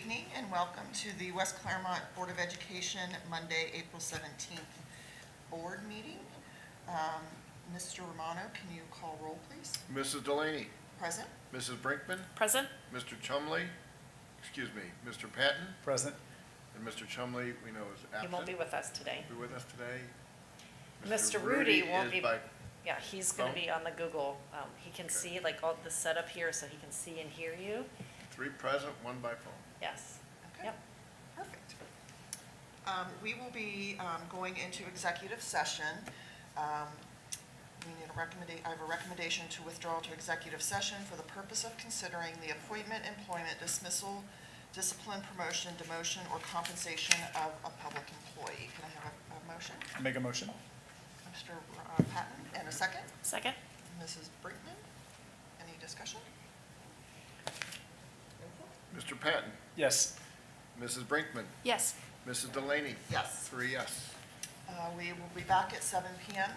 evening and welcome to the West Clermont Board of Education Monday, April 17th board meeting. Mr. Romano, can you call roll, please? Mrs. Delaney. Present. Mrs. Brinkman. Present. Mr. Chumley. Excuse me, Mr. Patton. Present. And Mr. Chumley, we know is absent. He won't be with us today. Be with us today. Mr. Rudy won't is be. by Yeah, he's going to phone? be on the Google. He can see like all the setup here, so he can see and hear you. 3 present, 1 by phone. Yes. Okay. Yep. Perfect. We will be going into executive session. We need I have a recommendation to withdraw to executive session for the purpose of considering the appointment, employment, dismissal, discipline, promotion, demotion, or compensation of a public employee. Can I have a motion? Make a motion. Mr. Patton, and a second? Second. Mrs. Brinkman, any discussion? Mr. Patton. Yes. Mrs. Brinkman. Yes. Mrs. Delaney. Yes. 3 yes. We will be back at 7 p.m.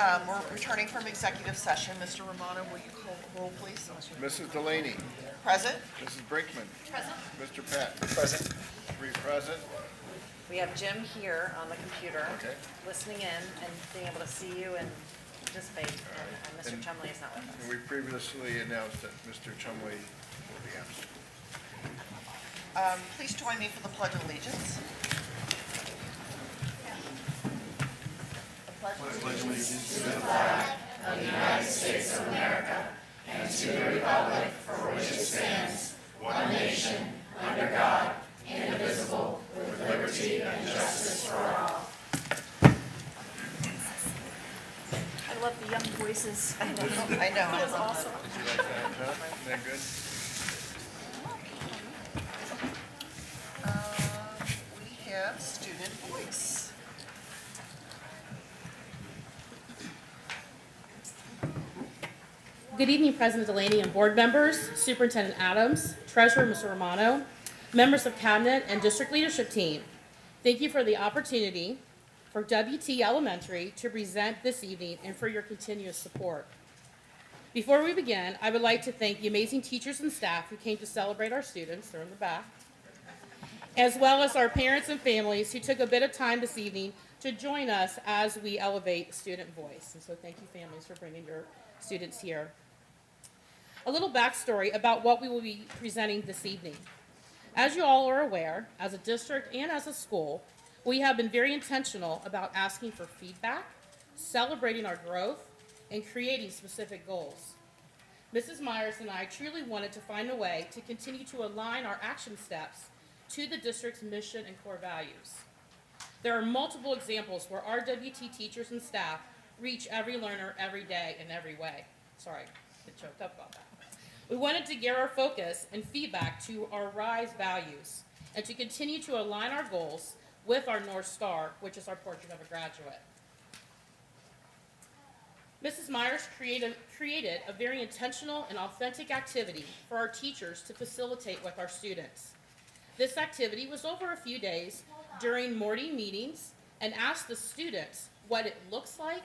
We're returning from executive session. Mr. Romano, will you call the roll, please? Mrs. Delaney. Present? Mrs. Brinkman. Present. Mr. Patton. Present. 3 present. We have Jim here on the computer, Okay. listening in and being able to see you and participate, and Mr. And- Chumley is not with And us. we previously announced that Mr. Chumley will be absent. Please join me for the Pledge of Allegiance. The Pledge of Allegiance. I love the young voices. I know. That was awesome. You like that, huh? Isn't that good? We have student voice. Good evening, President Delaney and board members, Superintendent Adams, Treasurer Mr. Romano, members of Cabinet and District Leadership Team. Thank you for the opportunity for WT Elementary to present this evening and for your continuous support. Before we begin, I would like to thank the amazing teachers and staff who came to celebrate our students, they're in the back, as well as our parents and families who took a bit of time this evening to join us as we elevate student voice. And so thank you, families, for bringing your students here. A little backstory about what we will be presenting this evening. As you all are aware, as a district and as a school, we have been very intentional about asking for feedback, celebrating our growth, and creating specific goals. Mrs. Myers and I truly wanted to find a way to continue to align our action steps to the district's mission and core values. There are multiple examples where our WT teachers and staff reach every learner every day in every way. Sorry, get choked up about that. We wanted to gear our focus and feedback to our RISE values and to continue to align our goals with our North Star, which is our portrait of a graduate. Mrs. Myers created a very intentional and authentic activity for our teachers to facilitate with our students. This activity was over a few days during morning meetings and asked the students what it looks like,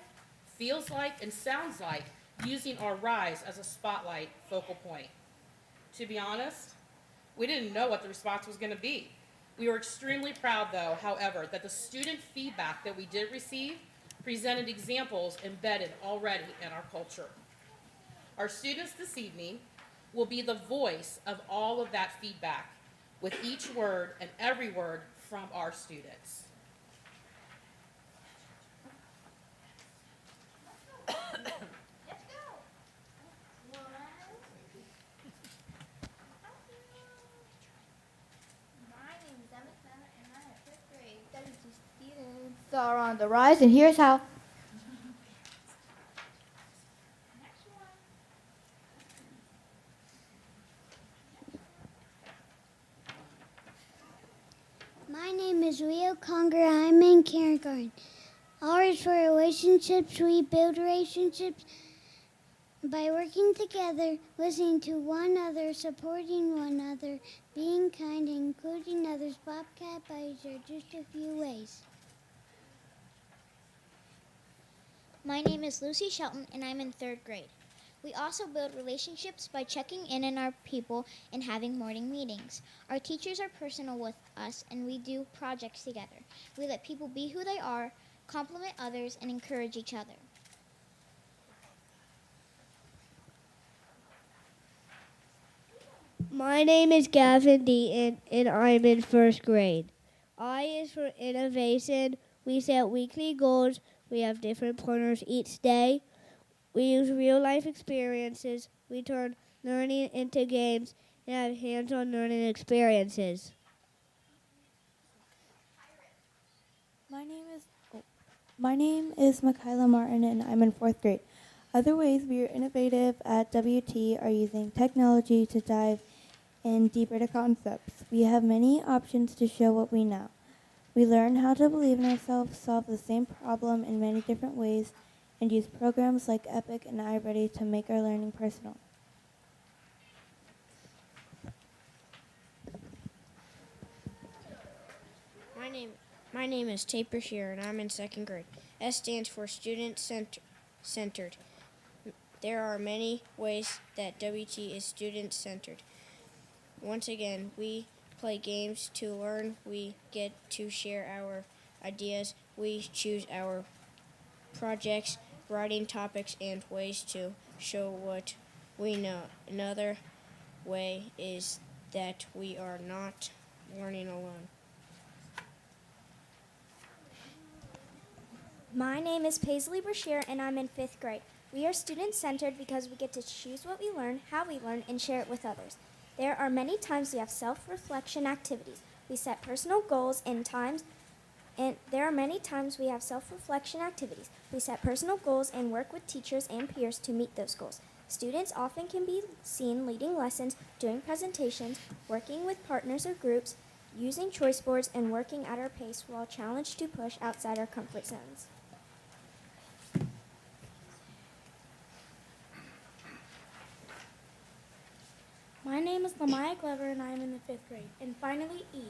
feels like, and sounds like using our RISE as a spotlight focal point. To be honest, we didn't know what the response was going to be. We were extremely proud, though, however, that the student feedback that we did receive presented examples embedded already in our culture. Our students this evening will be the voice of all of that feedback, with each word and every word from our students. Are on the rise, and here's how. My name is Rio Conger. I'm in kindergarten. R is for relationships. We build relationships by working together, listening to one another, supporting one another, being kind, and including others. Bobcat buddies are just a few ways. My name is Lucy Shelton, and I'm in 3rd grade. We also build relationships by checking in on our people and having morning meetings. Our teachers are personal with us, and we do projects together. We let people be who they are, compliment others, and encourage each other. My name is Gavin Deaton, and I'm in 1st grade. I is for innovation. We set weekly goals. We have different partners each day. We use real-life experiences. We turn learning into games and have hands-on learning experiences. My name is Michaela Martin, and I'm in 4th grade. Other ways we are innovative at WT are using technology to dive in deeper to concepts. We have many options to show what we know. We learn how to believe in ourselves, solve the same problem in many different ways, and use programs like Epic and iReady to make our learning personal. My name is Tate Brashear, and I'm in 2nd grade. S stands for Student Center. centered. There are many ways that WT is student centered. Once again, we play games to learn. We get to share our ideas. We choose our projects, writing topics, and ways to show what we know. Another way is that we are not learning alone. My name is Paisley Brashear, and I'm in 5th grade. We are student-centered because we get to choose what we learn, how we learn, and share it with others. There are many times we have self-reflection activities. We set personal goals and work with teachers and peers to meet those goals. Students often can be seen leading lessons, doing presentations, working with partners or groups, using choice boards, and working at our pace while challenged to push outside our comfort zones. My name is Lamaya Glover, and I am in the 5th grade. And finally, E.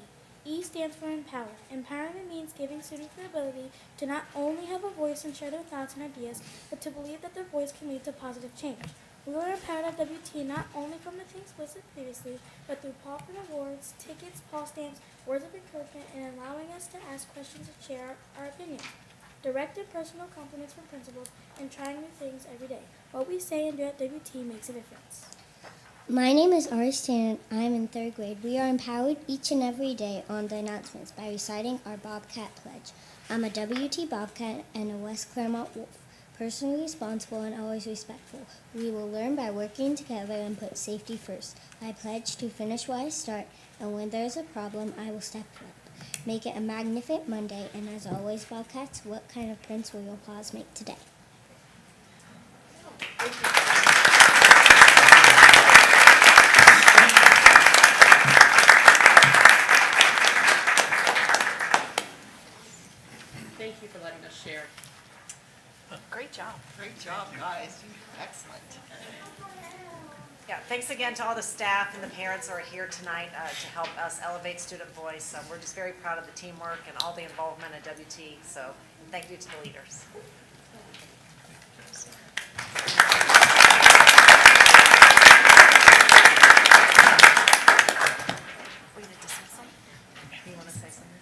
E stands for empower. Empowerment means giving students the ability to not only have a voice and share their thoughts and ideas, but to believe that their voice can lead to positive change. We were empowered at WT not only from the things listed previously, but through Pauper awards, tickets, paw stamps, words of encouragement, and allowing us to ask questions and share our opinions. Direct and personal compliments from principals, and trying new things every day. What we say and do at WT makes a difference. My name is Ari Stan, and I am in 3rd grade. We are empowered each and every day on the announcements by reciting our Bobcat pledge. I'm a WT Bobcat and a West Clermont Wolf, personally responsible and always respectful. We will learn by working together and put safety first. I pledge to finish what I start, and when there is a problem, I will step up. Make it a magnificent Monday, and as always, Bobcats, what kind of prints will your paws make today? Thank you for letting us share. Great job. Great job, guys. Excellent. Yeah, thanks again to all the staff and the parents who are here tonight to help us elevate student voice. We're just very proud of the teamwork and all the involvement at WT, so thank you to the leaders. We need to dismiss them? Do you want to say something?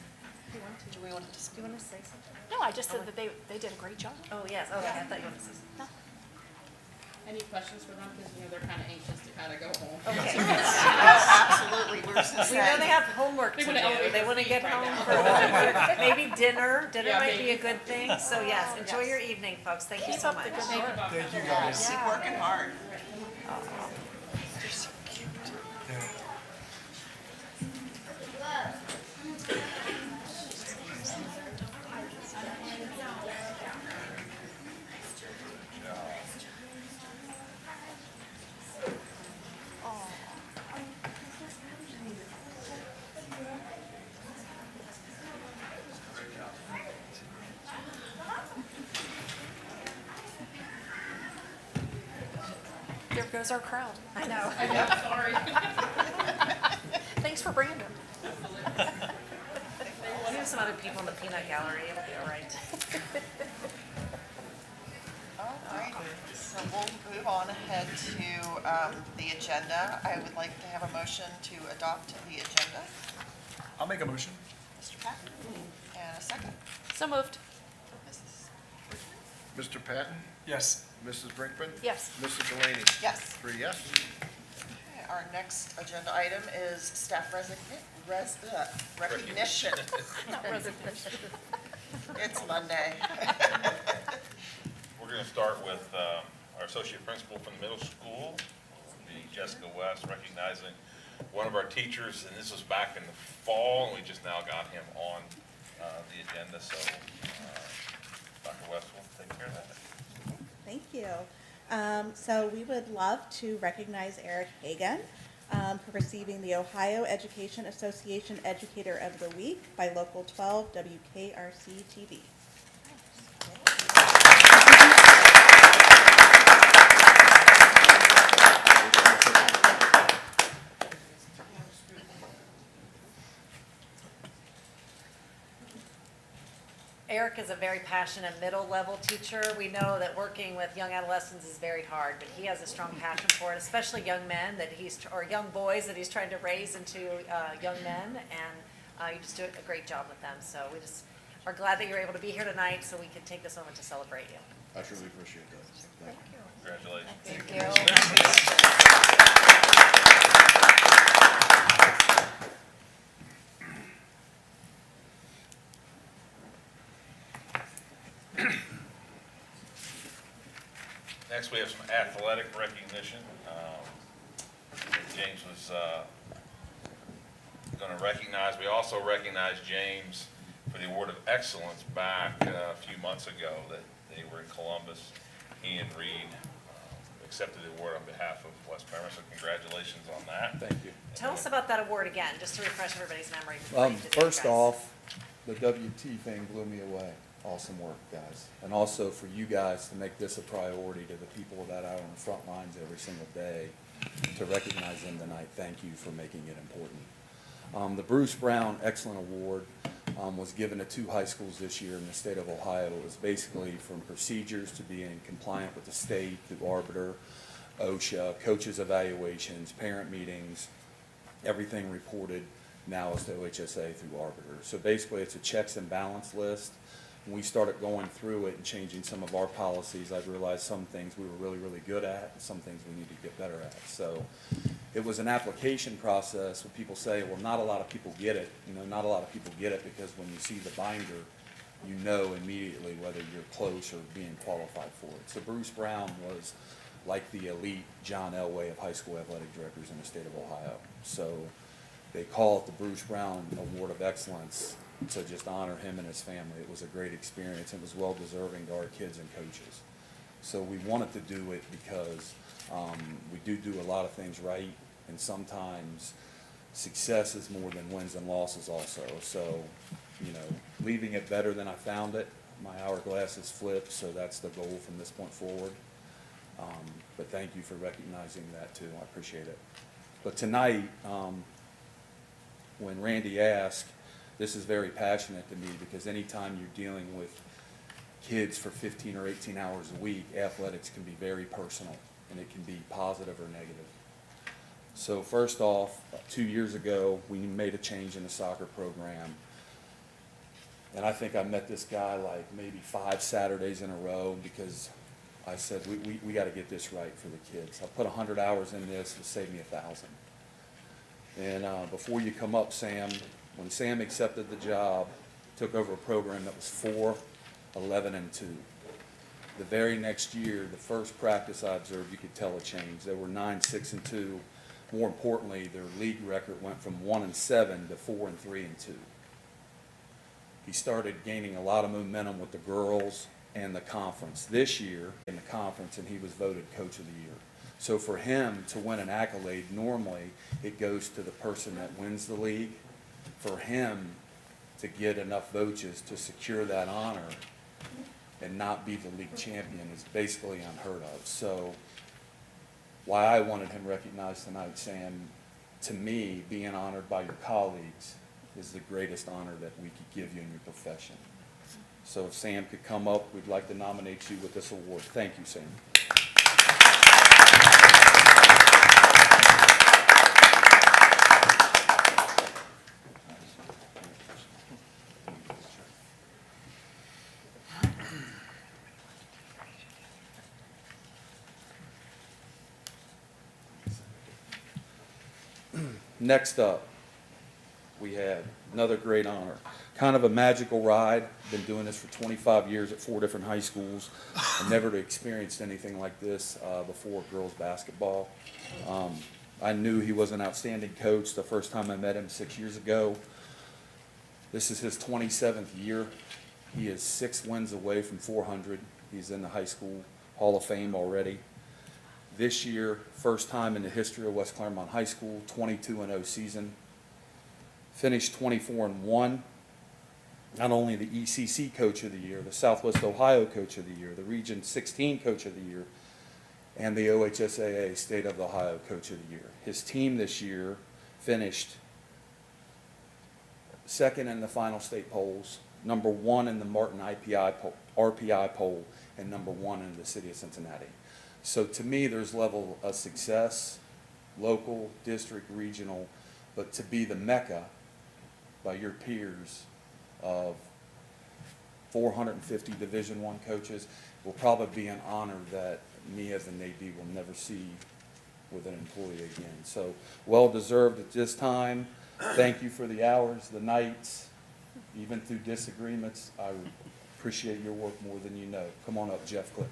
Do you want to? Do we want to Do you want to say something? No, I just said that they did a great job. Oh, yes, okay, I thought you wanted to say something. No. Any questions for them? Because they're kind of anxious to kind of go home. Okay. Absolutely. We're just We know they have homework to They wanna do. elevate They their want to feet get right home now. for homework. Maybe dinner. Dinner Yeah, might be maybe. a good thing. So yes, enjoy your evening, folks. Thank you so much. Thank you, Bob. Thank you, guys. keep working hard. There goes our crowd. I know. Sorry. Thanks for Brandon. We have some other people in the peanut gallery. It'll be all right. All right, so we'll move on ahead to the agenda. I would like to have a motion to adopt the agenda. I'll make a motion. Mr. Patton, and a second. So moved. Mrs. Mr. Patton? Yes. Mrs. Brinkman? Yes. Mrs. Delaney? Yes. 3 yes. Okay, our next agenda item is staff recognition. Not resignation. It's Monday. We're going to start with our associate principal from the middle school, the Jessica West, recognizing one of our teachers, and this was back in the fall, and we just now got him on the agenda, so Dr. West will take care of that. Thank you. So we would love to recognize Eric Hagan for receiving the Ohio Education Association Educator of the Week by Local 12 WKRC TV. Eric is a very passionate middle-level teacher. We know that working with young adolescents is very hard, but he has a strong passion for it, especially young men or young boys that he's trying to raise into young men, and you just do a great job with them. So we just are glad that you're able to be here tonight so we can take this moment to celebrate you. I truly appreciate that. Thank you. Congratulations. Thank you. Next, we have some athletic recognition. James was going to recognize, we also recognized James for the Award of Excellence back a few months ago that they were in Columbus. He and Reed accepted the award on behalf of West Clermont, so congratulations on that. Thank you. Tell us about that award again, just to refresh everybody's memory. before you do the First address. off, the WT thing blew me away. Awesome work, guys. And also for you guys to make this a priority to the people that are on the front lines every single day, to recognize them tonight. Thank you for making it important. The Bruce Brown Excellent Award was given to 2 high schools this year in the state of Ohio. It was basically from procedures to being compliant with the state, through arbiter, OSHA, coaches evaluations, parent meetings, everything reported now is to OHSA through arbiter. So basically it's a checks and balance list. When we started going through it and changing some of our policies, I realized some things we were really, really good at and some things we need to get better at. So it was an application process where people say, well, not a lot of people get it. You know, not a lot of people get it because when you see the binder, you know immediately whether you're close or being qualified for it. So Bruce Brown was like the elite John Elway of high school athletic directors in the state of Ohio. So they call it the Bruce Brown Award of Excellence to just honor him and his family. It was a great experience. It was well deserving to our kids and coaches. So we wanted to do it because we do a lot of things right, and sometimes success is more than wins and losses also. So, you know, leaving it better than I found it. My hourglass is flipped, so that's the goal from this point forward. But thank you for recognizing that too. I appreciate it. But tonight, when Randy asked, this is very passionate to me because anytime you're dealing with kids for 15 or 18 hours a week, athletics can be very personal and it can be positive or negative. So first off, 2 years ago, we made a change in the soccer program. And I think I met this guy like maybe 5 Saturdays in a row because I said, we got to get this right for the kids. I put 100 hours in this, it'll save me 1,000. And before you come up, Sam, when Sam accepted the job, took over a program that was 4, 11, and 2. The very next year, the first practice I observed, you could tell a change. They were 9, 6, and 2. More importantly, their league record went from 1 and 7 to 4 and 3 and 2. He started gaining a lot of momentum with the girls and the conference. This year in the conference, and he was voted Coach of the Year. So for him to win an accolade, normally it goes to the person that wins the league. For him to get enough votes to secure that honor and not be the league champion is basically unheard of. So why I wanted him recognized tonight, Sam, to me, being honored by your colleagues is the greatest honor that we could give you in your profession. So if Sam could come up, we'd like to nominate you with this award. Thank you, Sam. Next up, we have another great honor. Kind of a magical ride. Been doing this for 25 years at 4 different high schools. I've never experienced anything like this before girls basketball. I knew he was an outstanding coach the first time I met him 6 years ago. This is his 27th year. He is 6 wins away from 400. He's in the high school Hall of Fame already. This year, first time in the history of West Clermont High School, 22-0 season. Finished 24-1. Not only the ECC Coach of the Year, the Southwest Ohio Coach of the Year, the Region 16 Coach of the Year, and the OHSAA State of Ohio Coach of the Year. His team this year finished second in the final state polls, number one in the Martin RPI poll, and number one in the city of Cincinnati. So to me, there's level of success, local, district, regional, but to be the mecca by your peers of 450 Division I coaches will probably be an honor that me as an AD will never see with an employee again. So well deserved at this time. Thank you for the hours, the nights, even through disagreements. I appreciate your work more than you know. Come on up, Jeff Clermont.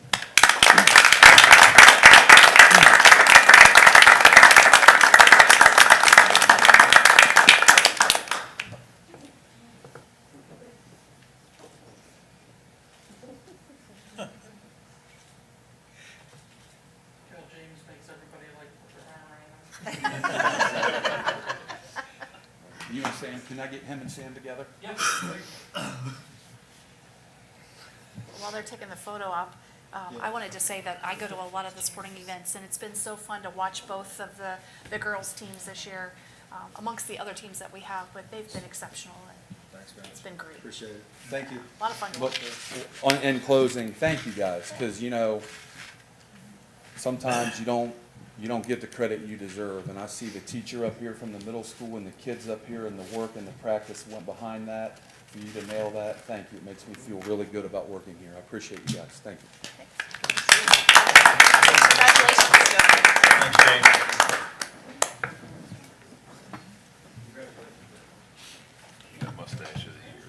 James makes everybody like put their arm around him. You and Sam, can I get him and Sam together? Yep. While they're taking the photo op, I wanted to say that I go to a lot of the sporting events, and it's been so fun to watch both of the girls' teams this year, amongst the other teams that we have, but they've been exceptional, and Thanks, man. it's been great. Appreciate it. Thank you. A lot of fun to watch. Look, in closing, thank you guys, because, you know, sometimes you don't get the credit you deserve. And I see the teacher up here from the middle school and the kids up here and the work and the practice went behind that. For you to nail that, thank you. It makes me feel really good about working here. I appreciate you guys. Thank you. Congratulations. Thanks, James. You got mustache of the year.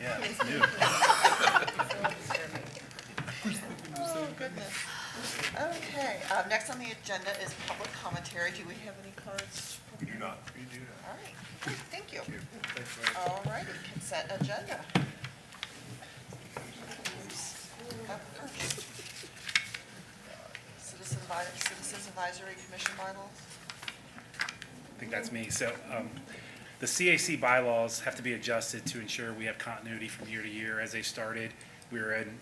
Yeah, it's new. Oh, goodness. Okay, next on the agenda is public commentary. Do we have any cards? We do not. We do not. All right, great, thank you. Thanks, Mary. All righty, consent agenda. Up first. Citizens Advisory Commission bylaws. I think that's me. So the CAC bylaws have to be adjusted to ensure we have continuity from year to year. As they started, we were in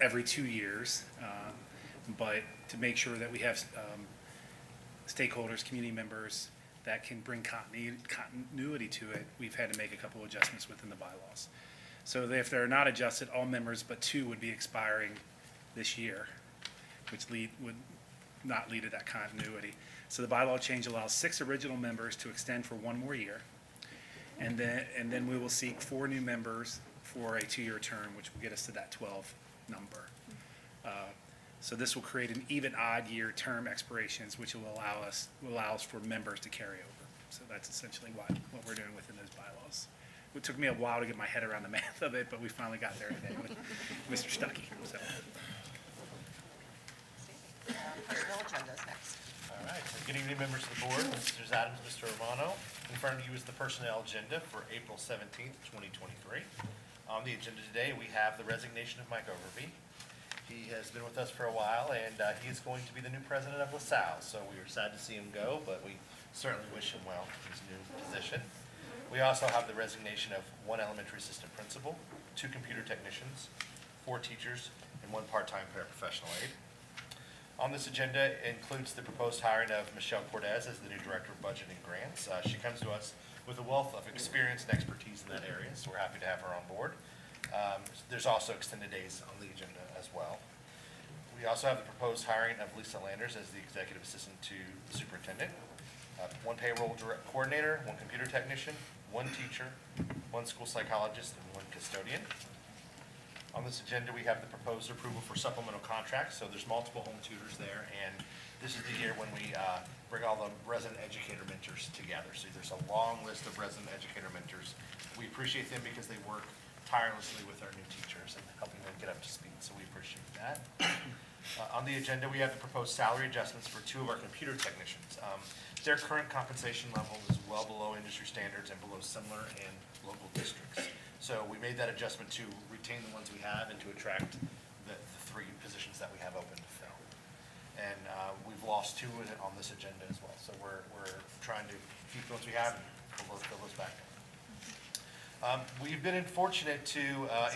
every 2 years. But to make sure that we have stakeholders, community members that can bring continuity to it, we've had to make a couple adjustments within the bylaws. So if they're not adjusted, all members but 2 would be expiring this year, which would not lead to that continuity. So the bylaw change allows 6 original members to extend for 1 more year. And then we will seek 4 new members for a 2-year term, which will get us to that 12 number. So this will create an even odd year term expirations, which will allows for members to carry over. So that's essentially what we're doing within those bylaws. It took me a while to get my head around the math of it, but we finally got there today with Mr. Stuckey. So. Personnel agenda is next. All right, so good evening, members of the board, Mrs. Adams, Mr. Romano. In front of you is the personnel agenda for April 17th, 2023. On the agenda today, we have the resignation of Mike Overby. He has been with us for a while, and he is going to be the new president of LaSalle. So we are sad to see him go, but we certainly wish him well in his new position. We also have the resignation of 1 elementary assistant principal, 2 computer technicians, 4 teachers, and 1 part-time paraprofessional aide. On this agenda includes the proposed hiring of Michelle Cortez as the new director of budget and grants. She comes to us with a wealth of experience and expertise in that area, so we're happy to have her on board. There's also extended days on the agenda as well. We also have the proposed hiring of Lisa Landers as the executive assistant to the superintendent. 1 payroll coordinator, 1 computer technician, 1 teacher, 1 school psychologist, and 1 custodian. On this agenda, we have the proposed approval for supplemental contracts. So there's multiple home tutors there, and this is the year when we bring all the resident educator mentors together. So there's a long list of resident educator mentors. We appreciate them because they work tirelessly with our new teachers and helping them get up to speed, so we appreciate that. On the agenda, we have the proposed salary adjustments for 2 of our computer technicians. Their current compensation level is well below industry standards and below similar and local districts. So we made that adjustment to retain the ones we have and to attract the 3 positions that we have open to fill. And we've lost 2 on this agenda as well, so we're trying to keep the ones we have and fill those back in. We've been fortunate to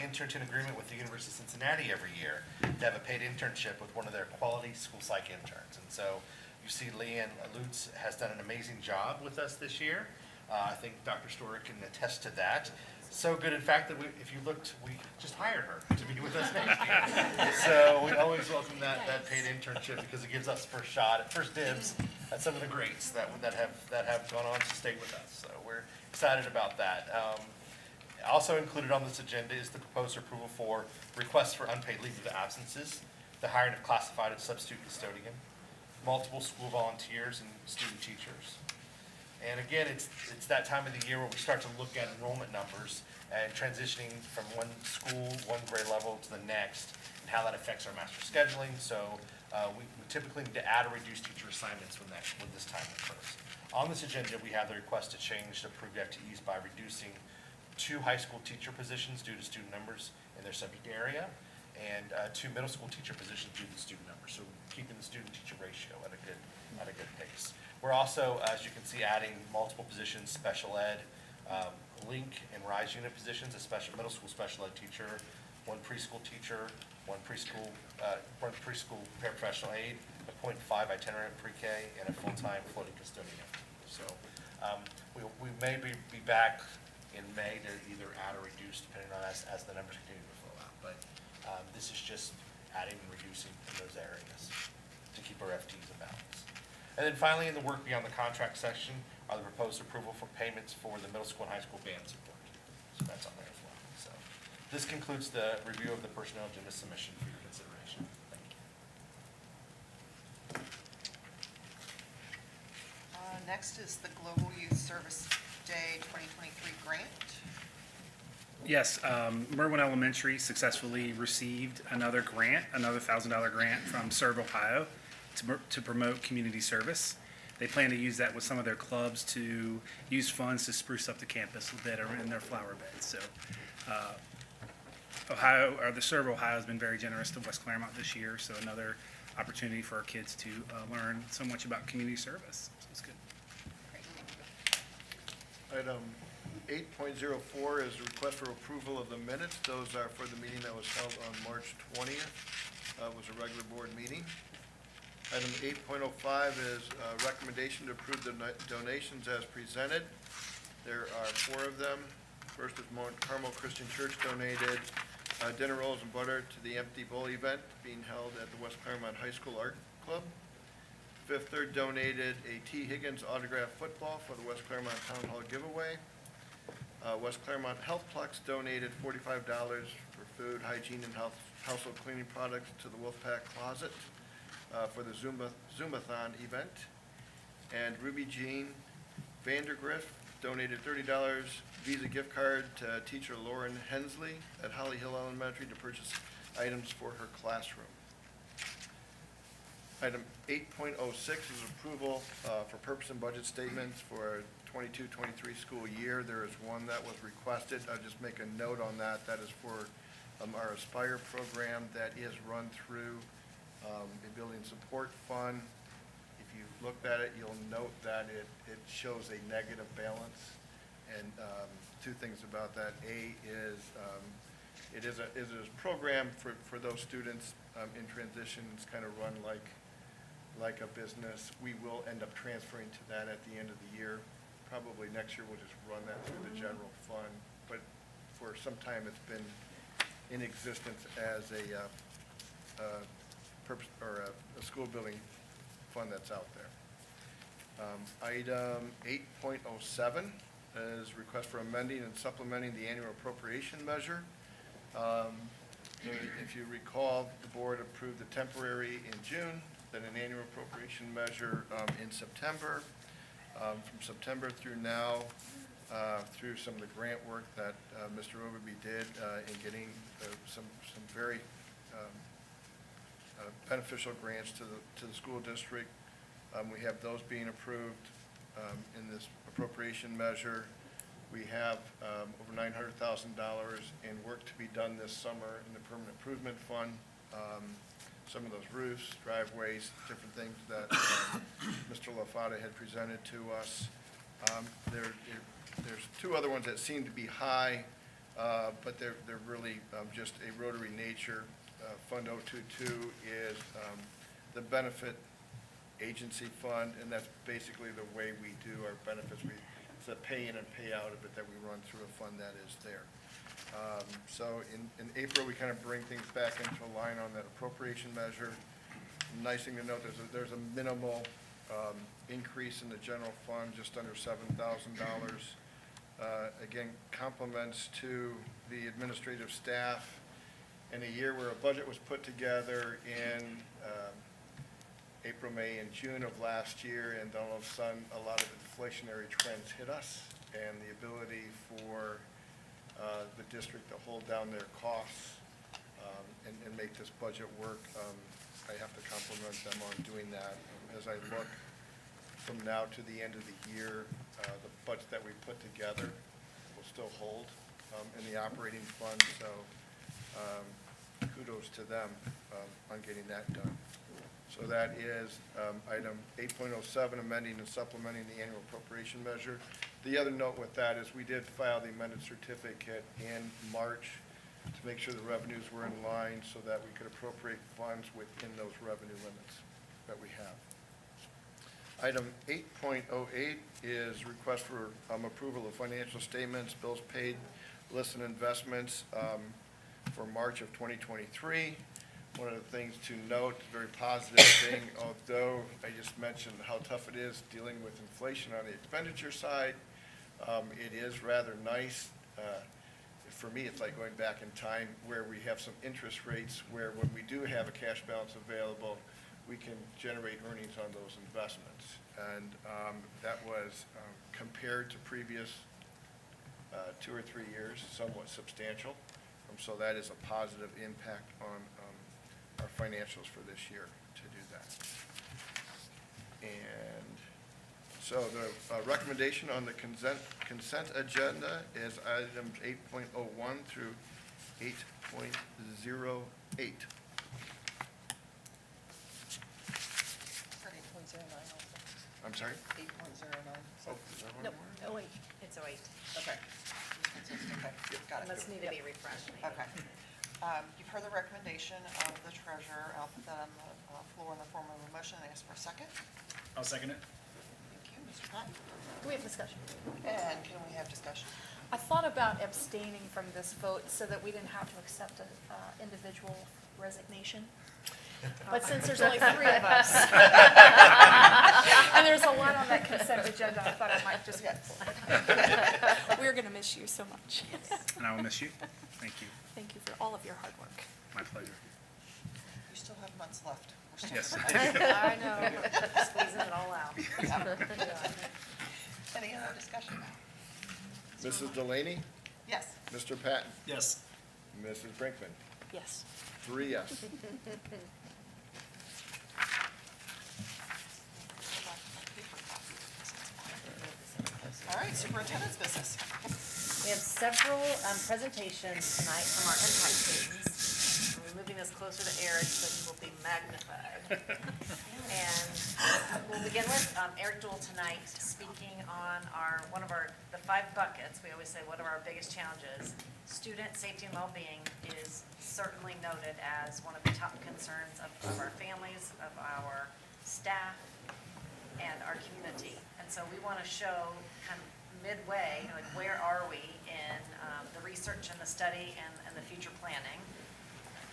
enter into an agreement with the University of Cincinnati every year to have a paid internship with one of their quality school psych interns. And so you see Leanne Lutz has done an amazing job with us this year. I think Dr. Storer can attest to that. So good, in fact, that if you looked, we just hired her to be with us next year. So we always welcome that paid internship because it gives us first shot at first dibs at some of the greats that have gone on to stay with us. So we're excited about that. Also included on this agenda is the proposed approval for requests for unpaid leave of absences, the hiring of classified and substitute custodian, multiple school volunteers and student teachers. And again, it's that time of the year where we start to look at enrollment numbers and transitioning from one school, one grade level to the next, and how that affects our master scheduling. So we typically need to add or reduce teacher assignments when this time occurs. On this agenda, we have the request to change the approved FTEs by reducing 2 high school teacher positions due to student numbers in their subject area, and 2 middle school teacher positions due to student numbers. So keeping the student-teacher ratio at a good pace. We're also, as you can see, adding multiple positions, special ed, link and rise unit positions, a middle school special ed teacher, 1 preschool teacher, 1 preschool paraprofessional aide, a .5 itinerant pre-K, and a full-time floating custodian. So we may be back in May to either add or reduce depending on as the numbers continue to flow out. But this is just adding and reducing in those areas to keep our FTEs in balance. And then finally, in the work beyond the contract section are the proposed approval for payments for the middle school and high school band support. So that's on there as well. So this concludes the review of the personnel agenda submission for your consideration. Thank you. Next is the Global Youth Service Day 2023 grant. Yes, Merwin Elementary successfully received another grant, another $1,000 grant from Serve Ohio to promote community service. They plan to use that with some of their clubs to use funds to spruce up the campus that are in their flower beds. So the Serve Ohio has been very generous to West Clermont this year, so another opportunity for our kids to learn so much about community service. So it's good. Item 8.04 is a request for approval of the minutes. Those are for the meeting that was held on March 20th. It was a regular board meeting. Item 8.05 is a recommendation to approve the donations as presented. There are 4 of them. First is Mount Carmel Christian Church donated dinner rolls and butter to the Empty Bowl event being held at the West Clermont High School Art Club. Fifth Third donated a T. Higgins autographed football for the West Clermont Town Hall giveaway. West Clermont Healthplex donated $45 for food, hygiene, and household cleaning products to the Wolfpack Closet for the Zumbathon event. And Ruby Jean Vandergriff donated $30 Visa gift card to teacher Lauren Hensley at Holly Hill Elementary to purchase items for her classroom. Item 8.06 is approval for purpose and budget statements for 22-23 school year. There is one that was requested. I'll just make a note on that. That is for our Aspire program that is run through the Building Support Fund. If you looked at it, you'll note that it shows a negative balance. And 2 things about that. A is it is a program for those students in transition. It's kind of run like a business. We will end up transferring to that at the end of the year. Probably next year we'll just run that through the general fund. But for some time it's been in existence as a school building fund that's out there. Item 8.07 is request for amending and supplementing the annual appropriation measure. If you recall, the board approved the temporary in June, then an annual appropriation measure in September. From September through now, through some of the grant work that Mr. Overby did in getting some very beneficial grants to the school district. We have those being approved in this appropriation measure. We have over $900,000 in work to be done this summer in the permanent improvement fund. Some of those roofs, driveways, different things that Mr. LaFata had presented to us. There's 2 other ones that seem to be high, but they're really just a rotary nature. Fund 022 is the benefit agency fund, and that's basically the way we do our benefits. We it's a pay in and pay out of it that we run through a fund that is there. So in April, we kind of bring things back into line on that appropriation measure. Nice thing to note, there's a minimal increase in the general fund, just under $7,000. Again, compliments to the administrative staff. In a year where a budget was put together in April, May, and June of last year, and all of a sudden, a lot of inflationary trends hit us, and the ability for the district to hold down their costs and make this budget work, I have to compliment them on doing that. As I look from now to the end of the year, the budget that we put together will still hold in the operating fund, so kudos to them on getting that done. So that is item 8.07, amending and supplementing the annual appropriation measure. The other note with that is we did file the amended certificate in March to make sure the revenues were in line so that we could appropriate funds within those revenue limits that we have. Item 8.08 is request for approval of financial statements, bills paid, lists and investments for March of 2023. One of the things to note, very positive thing, although I just mentioned how tough it is dealing with inflation on the expenditure side, it is rather nice. For me, it's like going back in time where we have some interest rates where when we do have a cash balance available, we can generate earnings on those investments. And that was, compared to previous 2 or 3 years, somewhat substantial. So that is a positive impact on our financials for this year to do that. And so the recommendation on the consent agenda is items 8.01 through 8.08. For 8.09 also. I'm sorry? 8.09. Oh, is that what No, it was? 08, it's 08. Okay. Okay, got it. Must need to be refreshed. maybe. Okay. You've heard the recommendation of the treasurer. I'll put that on the floor in the form of a motion and ask for a second. I'll second it. Thank you, Mr. Patton. Do we have discussion? And can we have discussion? I thought about abstaining from this vote so that we didn't have to accept an individual resignation. But since there's only 3 of us, and there's a lot on that consent agenda, I thought I might just, we're going to miss you so much. And I will miss you. Thank you. Thank you for all of your hard work. My pleasure. You still have months left. We're still- Yes. I know. Squeezing it all out. Any other discussion? Mrs. Delaney? Yes. Mr. Patton? Yes. Mrs. Brinkman? Yes. 3 yes. All right, superintendent's business. We have several presentations tonight from our impact teams. We're moving this closer to Eric so he will be magnified. And we'll begin with Eric Duell tonight speaking on one of the 5 buckets. We always say, what are our biggest challenges? Student safety and well-being is certainly noted as one of the top concerns of our families, of our staff, and our community. And so we want to show kind of midway, like where are we in the research and the study and the future planning,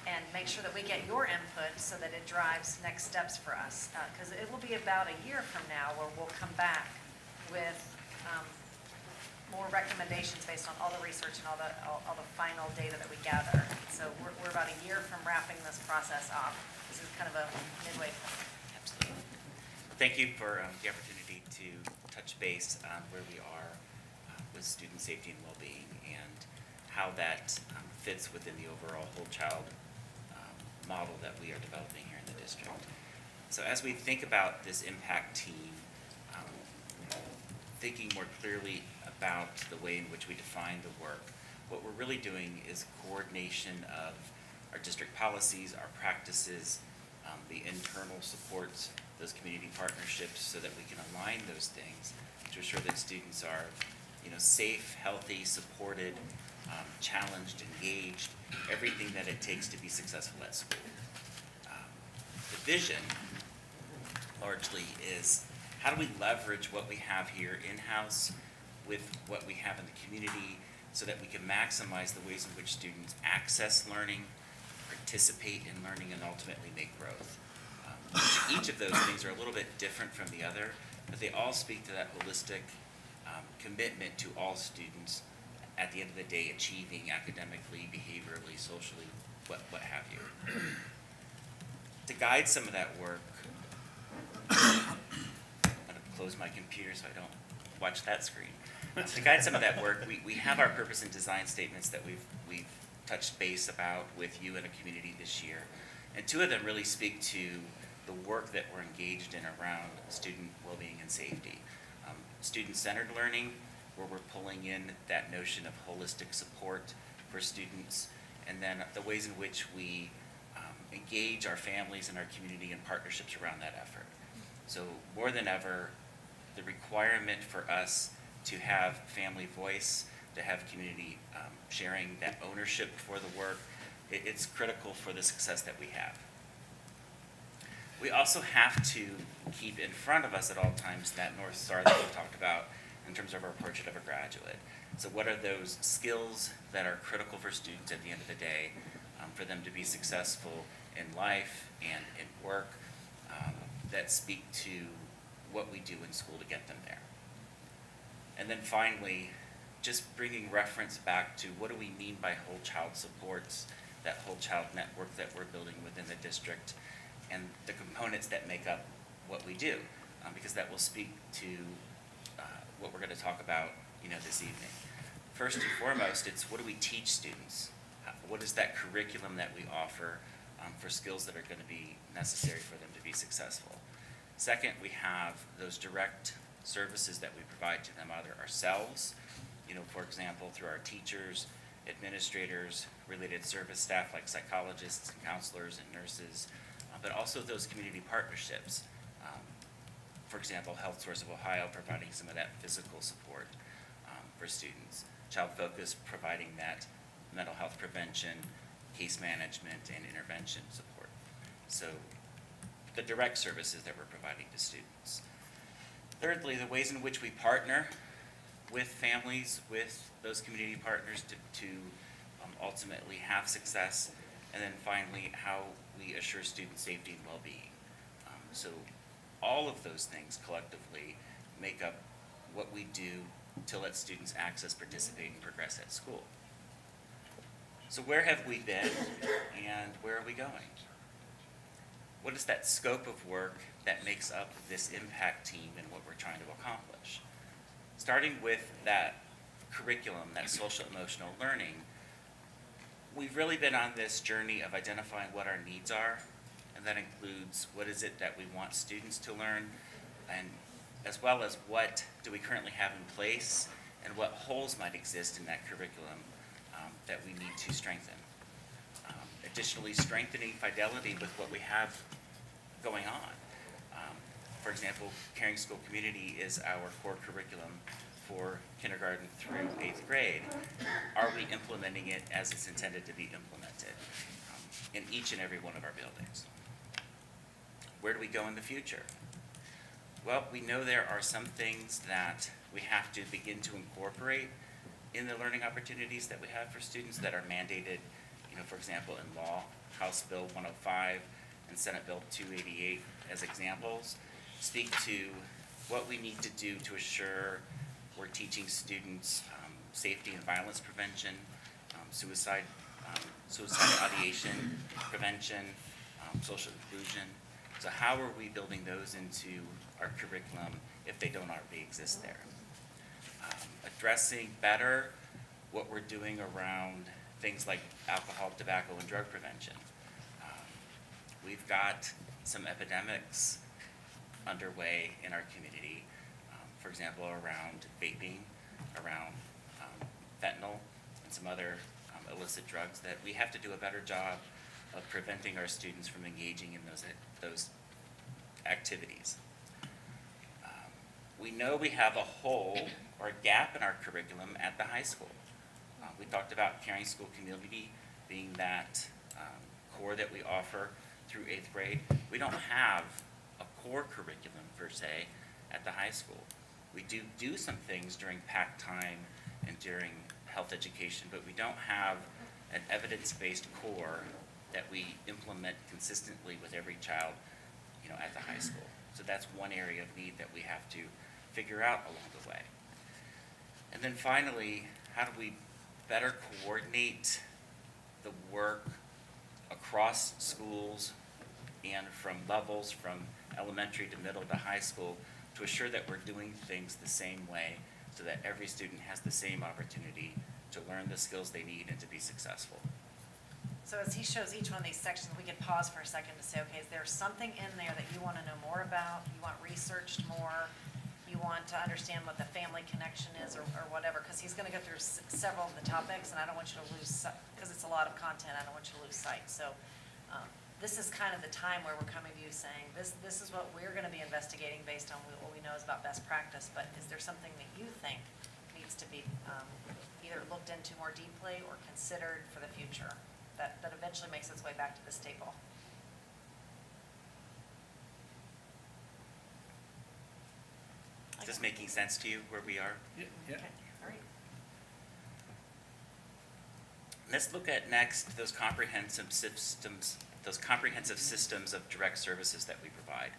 and make sure that we get your input so that it drives next steps for us. Because it will be about a year from now where we'll come back with more recommendations based on all the research and all the final data that we gather. So we're about a year from wrapping this process up. This is kind of a midway point. Absolutely. Thank you for the opportunity to touch base on where we are with student safety and well-being and how that fits within the overall whole child model that we are developing here in the district. So as we think about this impact team, thinking more clearly about the way in which we define the work, what we're really doing is coordination of our district policies, our practices, the internal supports, those community partnerships, so that we can align those things to ensure that students are, safe, healthy, supported, challenged, engaged, everything that it takes to be successful at school. The vision, largely, is how do we leverage what we have here in-house with what we have in the community so that we can maximize the ways in which students access learning, participate in learning, and ultimately make growth. Each of those things are a little bit different from the other, but they all speak to that holistic commitment to all students at the end of the day achieving academically, behaviorally, socially, what have you. To guide some of that work, I'm going to close my computer so I don't watch that screen. To guide some of that work, we have our purpose and design statements that we've touched base about with you in a community this year. And two of them really speak to the work that we're engaged in around student well-being and safety. Student-centered learning, where we're pulling in that notion of holistic support for students, and then the ways in which we engage our families and our community in partnerships around that effort. So more than ever, the requirement for us to have family voice, to have community sharing that ownership for the work, it's critical for the success that we have. We also have to keep in front of us at all times that North Star that we've talked about in terms of our portrait of a graduate. So what are those skills that are critical for students at the end of the day for them to be successful in life and in work that speak to what we do in school to get them there. And then finally, just bringing reference back to what do we mean by whole child supports, that whole child network that we're building within the district, and the components that make up what we do, because that will speak to what we're going to talk about, this evening. First and foremost, it's what do we teach students? What is that curriculum that we offer for skills that are going to be necessary for them to be successful? Second, we have those direct services that we provide to them, either ourselves, for example, through our teachers, administrators, related service staff like psychologists and counselors and nurses, but also those community partnerships. For example, Health Source of Ohio providing some of that physical support for students. Child Focus providing that mental health prevention, case management, and intervention support. So the direct services that we're providing to students. Thirdly, the ways in which we partner with families, with those community partners to ultimately have success. And then finally, how we assure student safety and well-being. So all of those things collectively make up what we do to let students access, participate, and progress at school. So where have we been and where are we going? What is that scope of work that makes up this impact team and what we're trying to accomplish? Starting with that curriculum, that social emotional learning, we've really been on this journey of identifying what our needs are, and that includes what is it that we want students to learn, and as well as what do we currently have in place and what holes might exist in that curriculum that we need to strengthen. Additionally, strengthening fidelity with what we have going on. For example, Caring School Community is our core curriculum for kindergarten through 8th grade. Are we implementing it as it's intended to be implemented in each and every one of our buildings? Where do we go in the future? Well, we know there are some things that we have to begin to incorporate in the learning opportunities that we have for students that are mandated, for example, in law, House Bill 105 and Senate Bill 288 as examples, speak to what we need to do to assure we're teaching students safety and violence prevention, suicide ideation prevention, social inclusion. So how are we building those into our curriculum if they don't already exist there? Addressing better what we're doing around things like alcohol, tobacco, and drug prevention. We've got some epidemics underway in our community, for example, around vaping, around fentanyl, and some other illicit drugs that we have to do a better job of preventing our students from engaging in those activities. We know we have a hole or a gap in our curriculum at the high school. We talked about Caring School Community being that core that we offer through 8th grade. We don't have a core curriculum per se at the high school. We do some things during PAC time and during health education, but we don't have an evidence-based core that we implement consistently with every child, at the high school. So that's one area of need that we have to figure out along the way. And then finally, how do we better coordinate the work across schools and from levels from elementary to middle to high school to assure that we're doing things the same way so that every student has the same opportunity to learn the skills they need and to be successful. So as he shows each one of these sections, we can pause for a second to say, okay, is there something in there that you want to know more about? You want researched more? You want to understand what the family connection is or whatever? Because he's going to go through several of the topics, and I don't want you to lose, because it's a lot of content, I don't want you to lose sight. So this is kind of the time where we're coming to you saying, this is what we're going to be investigating based on what we know is about best practice, but is there something that you think needs to be either looked into more deeply or considered for the future that eventually makes its way back to this table? Is this making sense to you where we are? Yeah. Okay, all right. Let's look at next those comprehensive systems of direct services that we provide.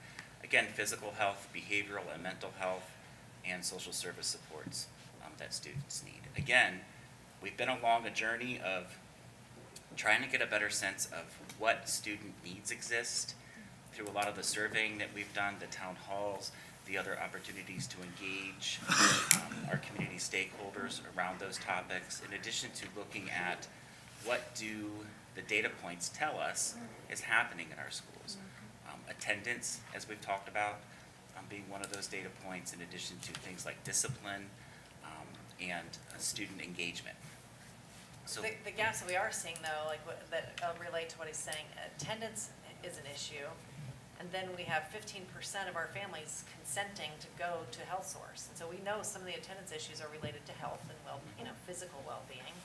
Again, physical health, behavioral and mental health, and social service supports that students need. Again, we've been along a journey of trying to get a better sense of what student needs exist through a lot of the surveying that we've done, the town halls, the other opportunities to engage our community stakeholders around those topics, in addition to looking at what do the data points tell us is happening in our schools. Attendance, as we've talked about, being one of those data points, in addition to things like discipline and student engagement. So The gaps that we are seeing, though, that relate to what he's saying, attendance is an issue, and then we have 15% of our families consenting to go to Health Source, and so we know some of the attendance issues are related to health and physical well-being,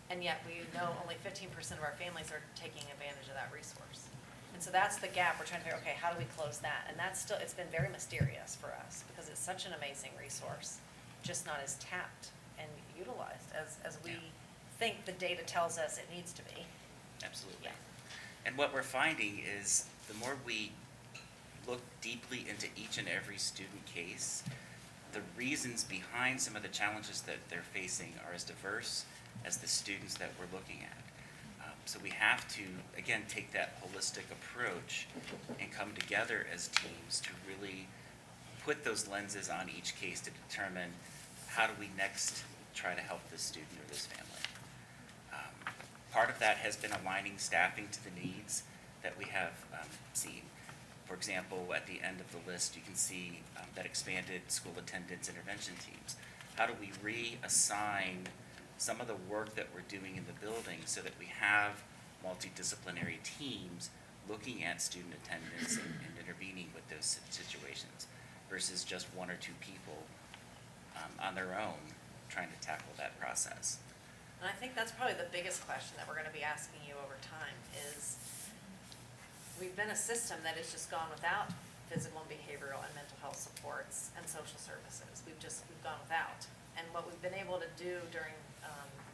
and yet we know only 15% of our families are taking advantage of that resource, and so that's the gap. We're trying to figure, okay, how do we close that? And that's still, it's been very mysterious for us because it's such an amazing resource, just not as tapped and utilized as we think the data tells us it needs to be. Absolutely. Yeah. And what we're finding is the more we look deeply into each and every student case, the reasons behind some of the challenges that they're facing are as diverse as the students that we're looking at. So we have to, again, take that holistic approach and come together as teams to really put those lenses on each case to determine how do we next try to help this student or this family. Part of that has been aligning staffing to the needs that we have seen. For example, at the end of the list, you can see that expanded school attendance intervention teams. How do we reassign some of the work that we're doing in the building so that we have multidisciplinary teams looking at student attendance and intervening with those situations versus just one or two people on their own trying to tackle that process? And I think that's probably the biggest question that we're going to be asking you over time is, we've been a system that has just gone without physical and behavioral and mental health supports and social services. We've gone without. And what we've been able to do during,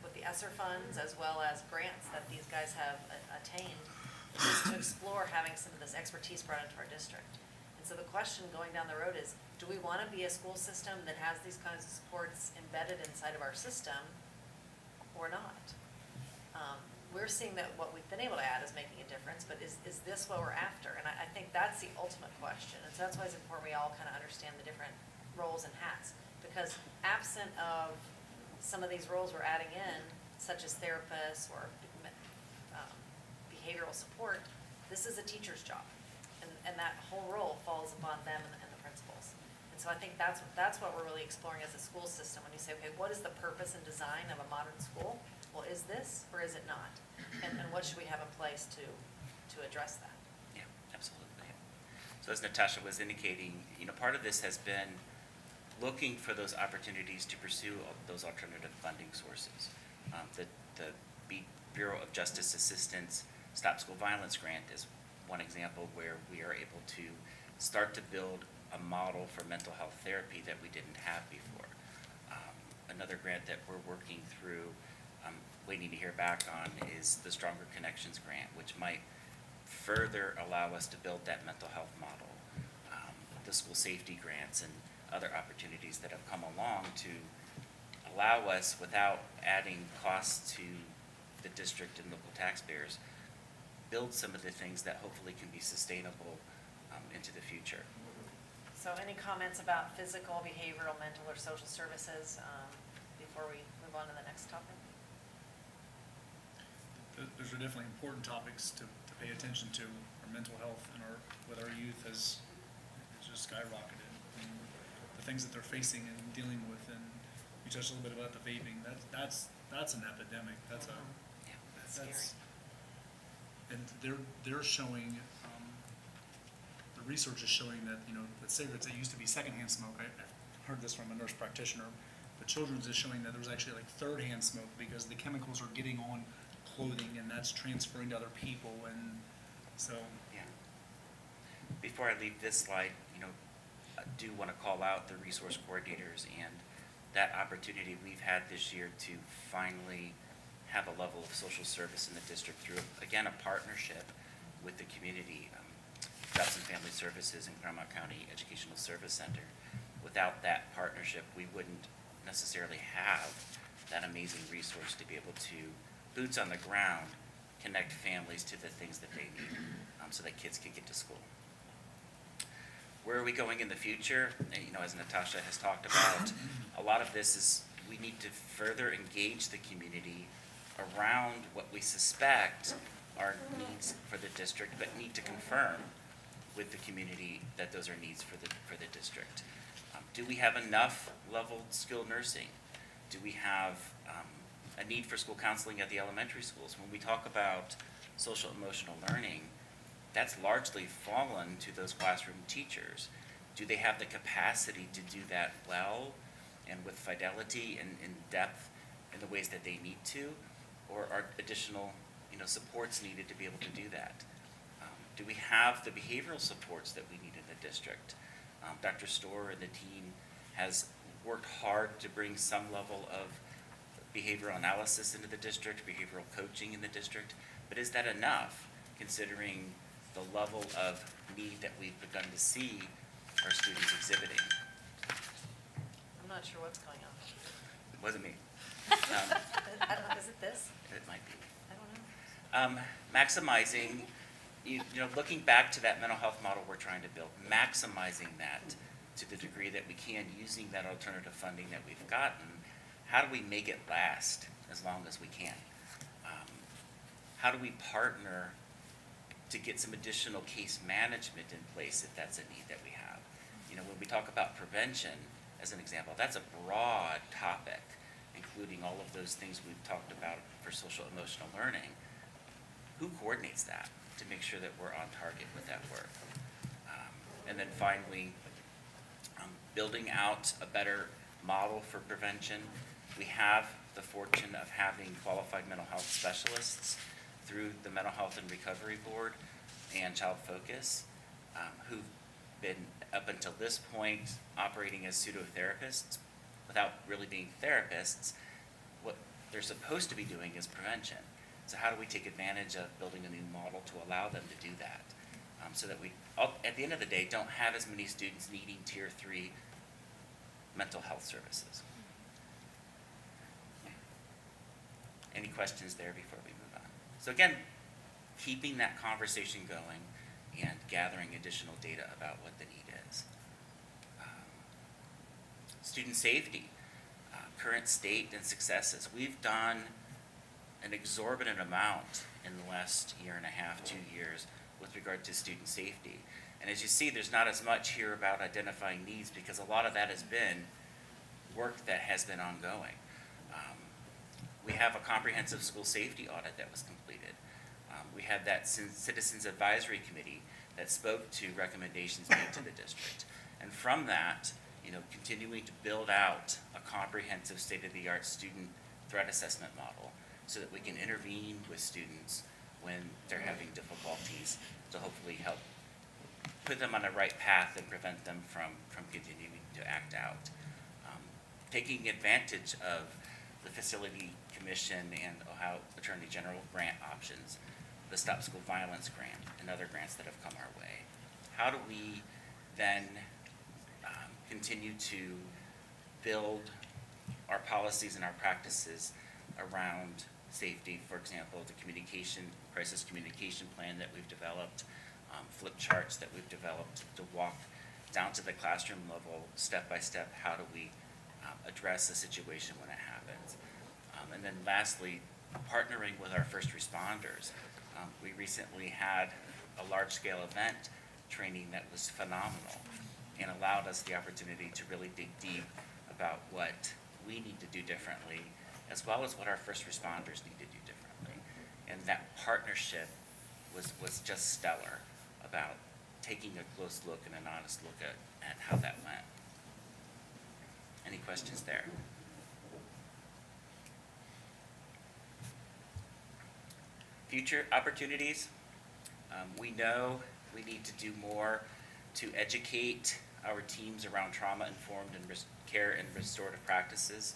with the ESSER funds as well as grants that these guys have attained is to explore having some of this expertise brought into our district. And so the question going down the road is, do we want to be a school system that has these kinds of supports embedded inside of our system or not? We're seeing that what we've been able to add is making a difference, but is this what we're after? And I think that's the ultimate question. And so that's why it's important we all kind of understand the different roles and hats. Because absent of some of these roles we're adding in, such as therapists or behavioral support, this is a teacher's job. And that whole role falls upon them and the principals. And so I think that's what we're really exploring as a school system. When you say, okay, what is the purpose and design of a modern school? Well, is this or is it not? And what should we have in place to address that? Yeah, absolutely. So as Natasha was indicating, part of this has been looking for those opportunities to pursue those alternative funding sources. The Bureau of Justice Assistance Stop School Violence Grant is one example where we are able to start to build a model for mental health therapy that we didn't have before. Another grant that we're working through, waiting to hear back on, is the Stronger Connections grant, which might further allow us to build that mental health model. The school safety grants and other opportunities that have come along to allow us, without adding costs to the district and local taxpayers, build some of the things that hopefully can be sustainable into the future. So any comments about physical, behavioral, mental, or social services before we move on to the next topic? Those are definitely important topics to pay attention to. Our mental health and with our youth has just skyrocketed. And the things that they're facing and dealing with, and we touched a little bit about the vaping. That's an epidemic. That's Scary. And they're showing. The research is showing that that cigarettes that used to be secondhand smoke. I heard this from a nurse practitioner. But Children's is showing that there's actually like third-hand smoke because the chemicals are getting on clothing and that's transferring to other people, and so. Yeah. Before I leave this slide, I do want to call out the resource coordinators and that opportunity we've had this year to finally have a level of social service in the district through, again, a partnership with the community. Jobs and Family Services and Clermont County Educational Service Center. Without that partnership, we wouldn't necessarily have that amazing resource to be able to, boots on the ground, connect families to the things that they need so that kids can get to school. Where are we going in the future? And, as Natasha has talked about, a lot of this is we need to further engage the community around what we suspect are needs for the district, but need to confirm with the community that those are needs for the district. Do we have enough level skilled nursing? Do we have a need for school counseling at the elementary schools? When we talk about social emotional learning, that's largely fallen to those classroom teachers. Do they have the capacity to do that well and with fidelity and in depth in the ways that they need to? Or are additional supports needed to be able to do that? Do we have the behavioral supports that we need in the district? Dr. Storr and the team has worked hard to bring some level of behavioral analysis into the district, behavioral coaching in the district, but is that enough considering the level of need that we've begun to see our students exhibiting? I'm not sure what's going on. It wasn't me. I don't know, is it this? It might be. I don't know. Maximizing, looking back to that mental health model we're trying to build, maximizing that to the degree that we can, using that alternative funding that we've gotten. How do we make it last as long as we can? How do we partner to get some additional case management in place if that's a need that we have? When we talk about prevention, as an example, that's a broad topic, including all of those things we've talked about for social emotional learning. Who coordinates that to make sure that we're on target with that work? And then finally, building out a better model for prevention. We have the fortune of having qualified mental health specialists through the Mental Health and Recovery Board and Child Focus, who've been, up until this point, operating as pseudotherapists without really being therapists. What they're supposed to be doing is prevention. So how do we take advantage of building a new model to allow them to do that? So that we, at the end of the day, don't have as many students needing Tier 3 mental health services. Any questions there before we move on? So again, keeping that conversation going and gathering additional data about what the need is. Student safety, current state and successes. We've done an exorbitant amount in the last year and a half, 2 years, with regard to student safety. And as you see, there's not as much here about identifying needs because a lot of that has been work that has been ongoing. We have a comprehensive school safety audit that was completed. We had that Citizens Advisory Committee that spoke to recommendations made to the district. And from that, continuing to build out a comprehensive state-of-the-art student threat assessment model so that we can intervene with students when they're having difficulties to hopefully help put them on the right path and prevent them from continuing to act out. Taking advantage of the Facility Commission and Ohio Attorney General grant options, the Stop School Violence Grant, and other grants that have come our way. How do we then continue to build our policies and our practices around safety? For example, the crisis communication plan that we've developed, flip charts that we've developed to walk down to the classroom level, step by step, how do we address a situation when it happens? And then lastly, partnering with our first responders. We recently had a large-scale event training that was phenomenal and allowed us the opportunity to really dig deep about what we need to do differently, as well as what our first responders need to do differently. And that partnership was just stellar about taking a close look and an honest look at how that went. Any questions there? Future opportunities. We know we need to do more to educate our teams around trauma-informed and care and restorative practices.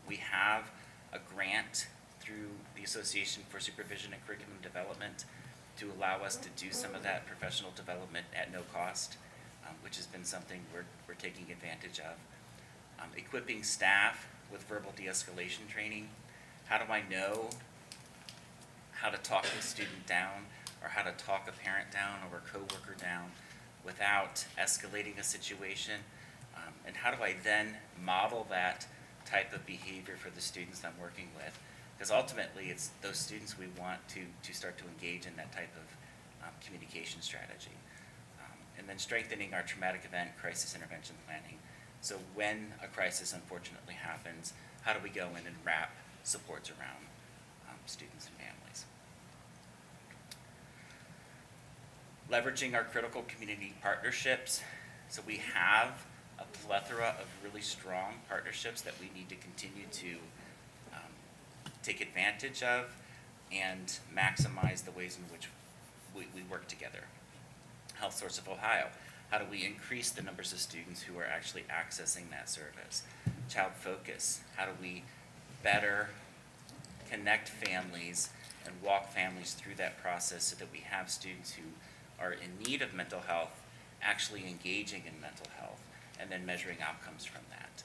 We have a grant through the Association for Supervision and Curriculum Development to allow us to do some of that professional development at no cost, which has been something we're taking advantage of. Equipping staff with verbal de-escalation training. How do I know how to talk a student down, or how to talk a parent down or a coworker down without escalating a situation? And how do I then model that type of behavior for the students I'm working with? Because ultimately, it's those students we want to start to engage in that type of communication strategy. And then strengthening our traumatic event crisis intervention planning. So when a crisis unfortunately happens, how do we go in and wrap supports around students and families? Leveraging our critical community partnerships. So we have a plethora of really strong partnerships that we need to continue to take advantage of and maximize the ways in which we work together. Health Source of Ohio. How do we increase the numbers of students who are actually accessing that service? Child Focus. How do we better connect families and walk families through that process so that we have students who are in need of mental health actually engaging in mental health and then measuring outcomes from that?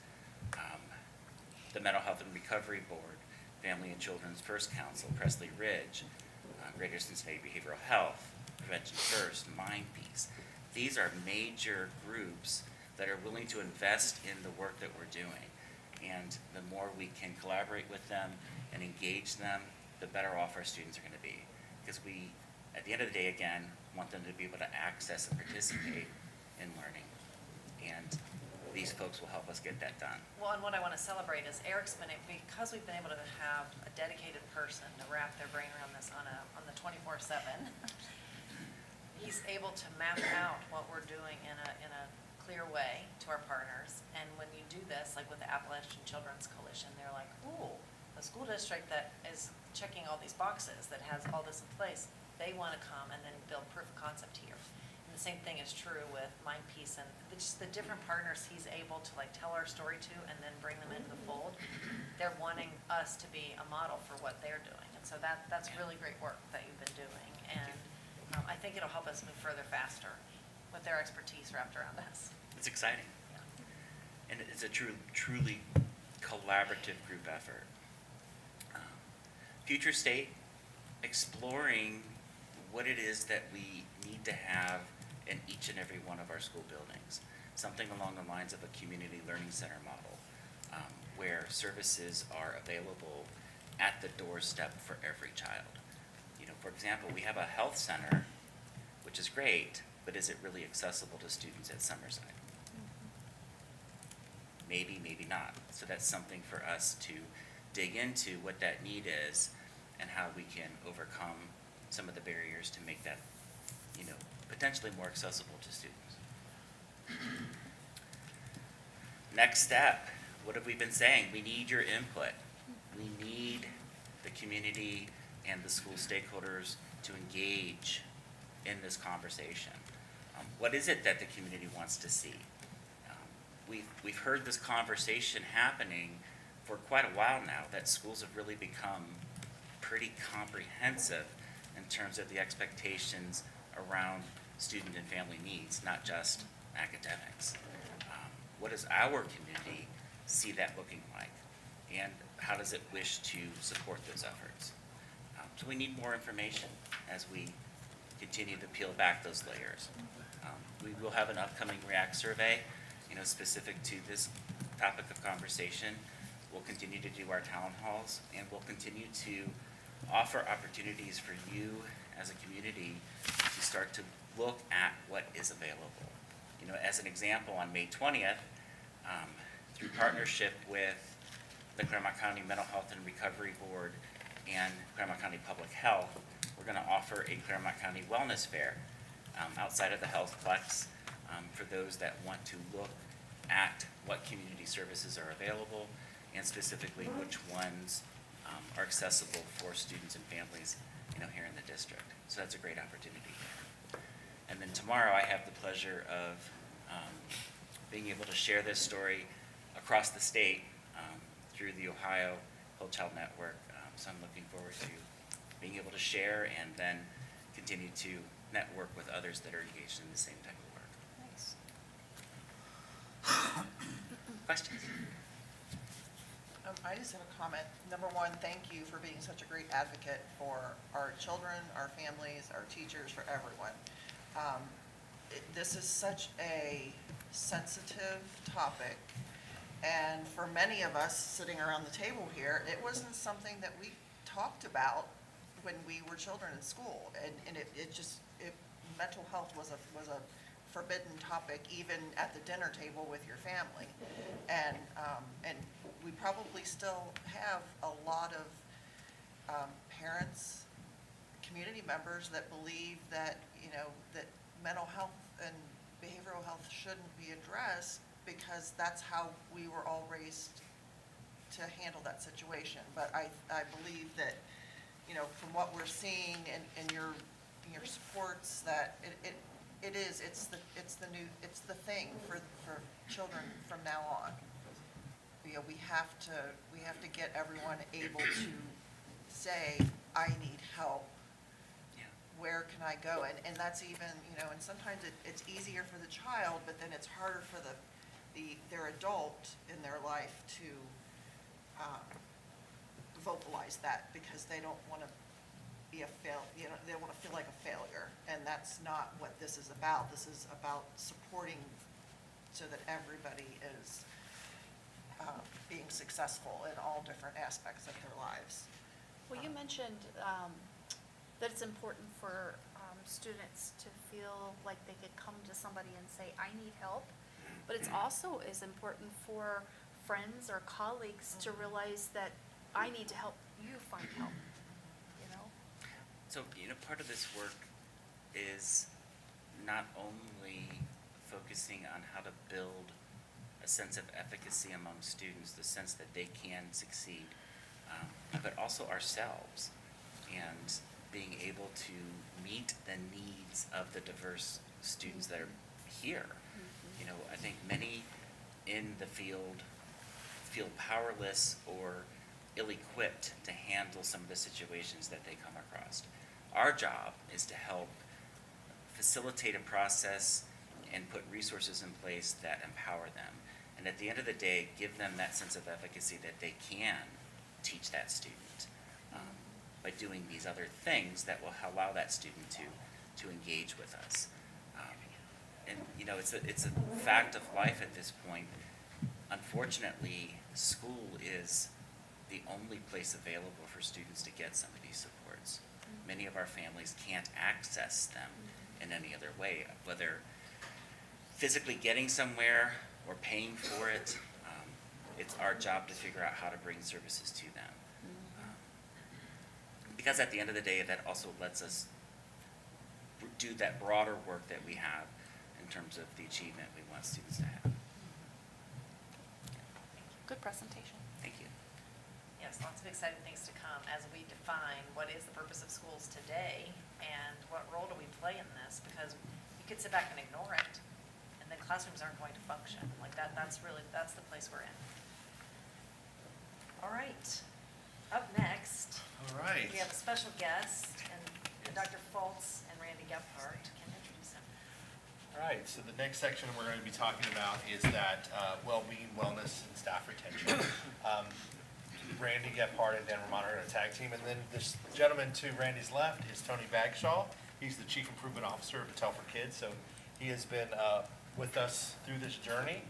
The Mental Health and Recovery Board, Family and Children's First Council, Presley Ridge, Greater Cincinnati Behavioral Health, Prevention First, Mind Peace. These are major groups that are willing to invest in the work that we're doing. And the more we can collaborate with them and engage them, the better off our students are going to be. Because we, at the end of the day, again, want them to be able to access and participate in learning. And these folks will help us get that done. Well, and what I want to celebrate is Eric's been, because we've been able to have a dedicated person to wrap their brain around this on the 24/7, he's able to map out what we're doing in a clear way to our partners. And when you do this, like with the Appalachian Children's Coalition, they're like, ooh, a school district that is checking all these boxes, that has all this in place, they want to come and then build proof of concept here. And the same thing is true with Mind Peace and just the different partners he's able to like tell our story to and then bring them into the fold. They're wanting us to be a model for what they're doing. And so that's really great work that you've been doing. And I think it'll help us move further faster with their expertise wrapped around us. It's exciting. Yeah. And it's a truly collaborative group effort. Future state, exploring what it is that we need to have in each and every one of our school buildings. Something along the lines of a community learning center model, where services are available at the doorstep for every child. You know, for example, we have a health center, which is great, but is it really accessible to students at Summerside? Maybe, maybe not. So that's something for us to dig into what that need is and how we can overcome some of the barriers to make that, you know, potentially more accessible to students. Next step, what have we been saying? We need your input. We need the community and the school stakeholders to engage in this conversation. what is it that the community wants to see? We've heard this conversation happening for quite a while now, that schools have really become pretty comprehensive in terms of the expectations around student and family needs, not just academics. What does our community see that looking like? And how does it wish to support those efforts? So we need more information as we continue to peel back those layers. We will have an upcoming REACT survey, specific to this topic of conversation. We'll continue to do our town halls, and we'll continue to offer opportunities for you as a community to start to look at what is available. As an example, on May 20th, through partnership with the Clermont County Mental Health and Recovery Board and Clermont County Public Health, we're going to offer a Clermont County Wellness Fair outside of the Healthplex for those that want to look at what community services are available and specifically which ones are accessible for students and families here in the district. So that's a great opportunity. And then tomorrow I have the pleasure of being able to share this story across the state through the Ohio Whole Child Network. So I'm looking forward to being able to share and then continue to network with others that are engaged in the same type of work. Nice. Questions? I just have a comment. Number one, thank you for being such a great advocate for our children, our families, our teachers, for everyone. This is such a sensitive topic, and for many of us sitting around the table here, it wasn't something that we talked about when we were children in school, and mental health was a forbidden topic even at the dinner table with your family, and we probably still have a lot of parents, community members that believe that that mental health and behavioral health shouldn't be addressed because that's how we were all raised to handle that situation. But I believe that from what we're seeing in your supports, that it's the thing for children from now on. We have to get everyone able to say, I need help. Where can I go? And that's even, and sometimes it's easier for the child, but then it's harder for their adult in their life to vocalize that because they don't want to be they don't want to feel like a failure. And that's not what this is about. This is about supporting so that everybody is being successful in all different aspects of their lives. Well, you mentioned that it's important for students to feel like they could come to somebody and say, I need help. But it's also as important for friends or colleagues to realize that I need to help you find help, So, part of this work is not only focusing on how to build a sense of efficacy among students, the sense that they can succeed, but also ourselves, and being able to meet the needs of the diverse students that are here. I think many in the field feel powerless or ill-equipped to handle some of the situations that they come across. Our job is to help facilitate a process and put resources in place that empower them. And at the end of the day, give them that sense of efficacy that they can teach that student by doing these other things that will allow that student to engage with us. And it's a fact of life at this point. Unfortunately, school is the only place available for students to get some of these supports. Many of our families can't access them in any other way, whether physically getting somewhere or paying for it. It's our job to figure out how to bring services to them. Because at the end of the day, that also lets us do that broader work that we have in terms of the achievement we want students to have. Good presentation. Thank you. Yes, lots of exciting things to come as we define what is the purpose of schools today and what role do we play in this, because you could sit back and ignore it, and then classrooms aren't going to function. Like that's the place we're in. All right, up next. All right. We have a special guest, and Dr. Fultz and Randy Gephardt can introduce him. All right, so the next section we're going to be talking about is that well-being, wellness, and staff retention. Randy Gephardt and Dan Romano are going to tag team, and then this gentleman to Randy's left is Tony Bagshaw. He's the Chief Improvement Officer of Battelle for Kids, so he has been with us through this journey.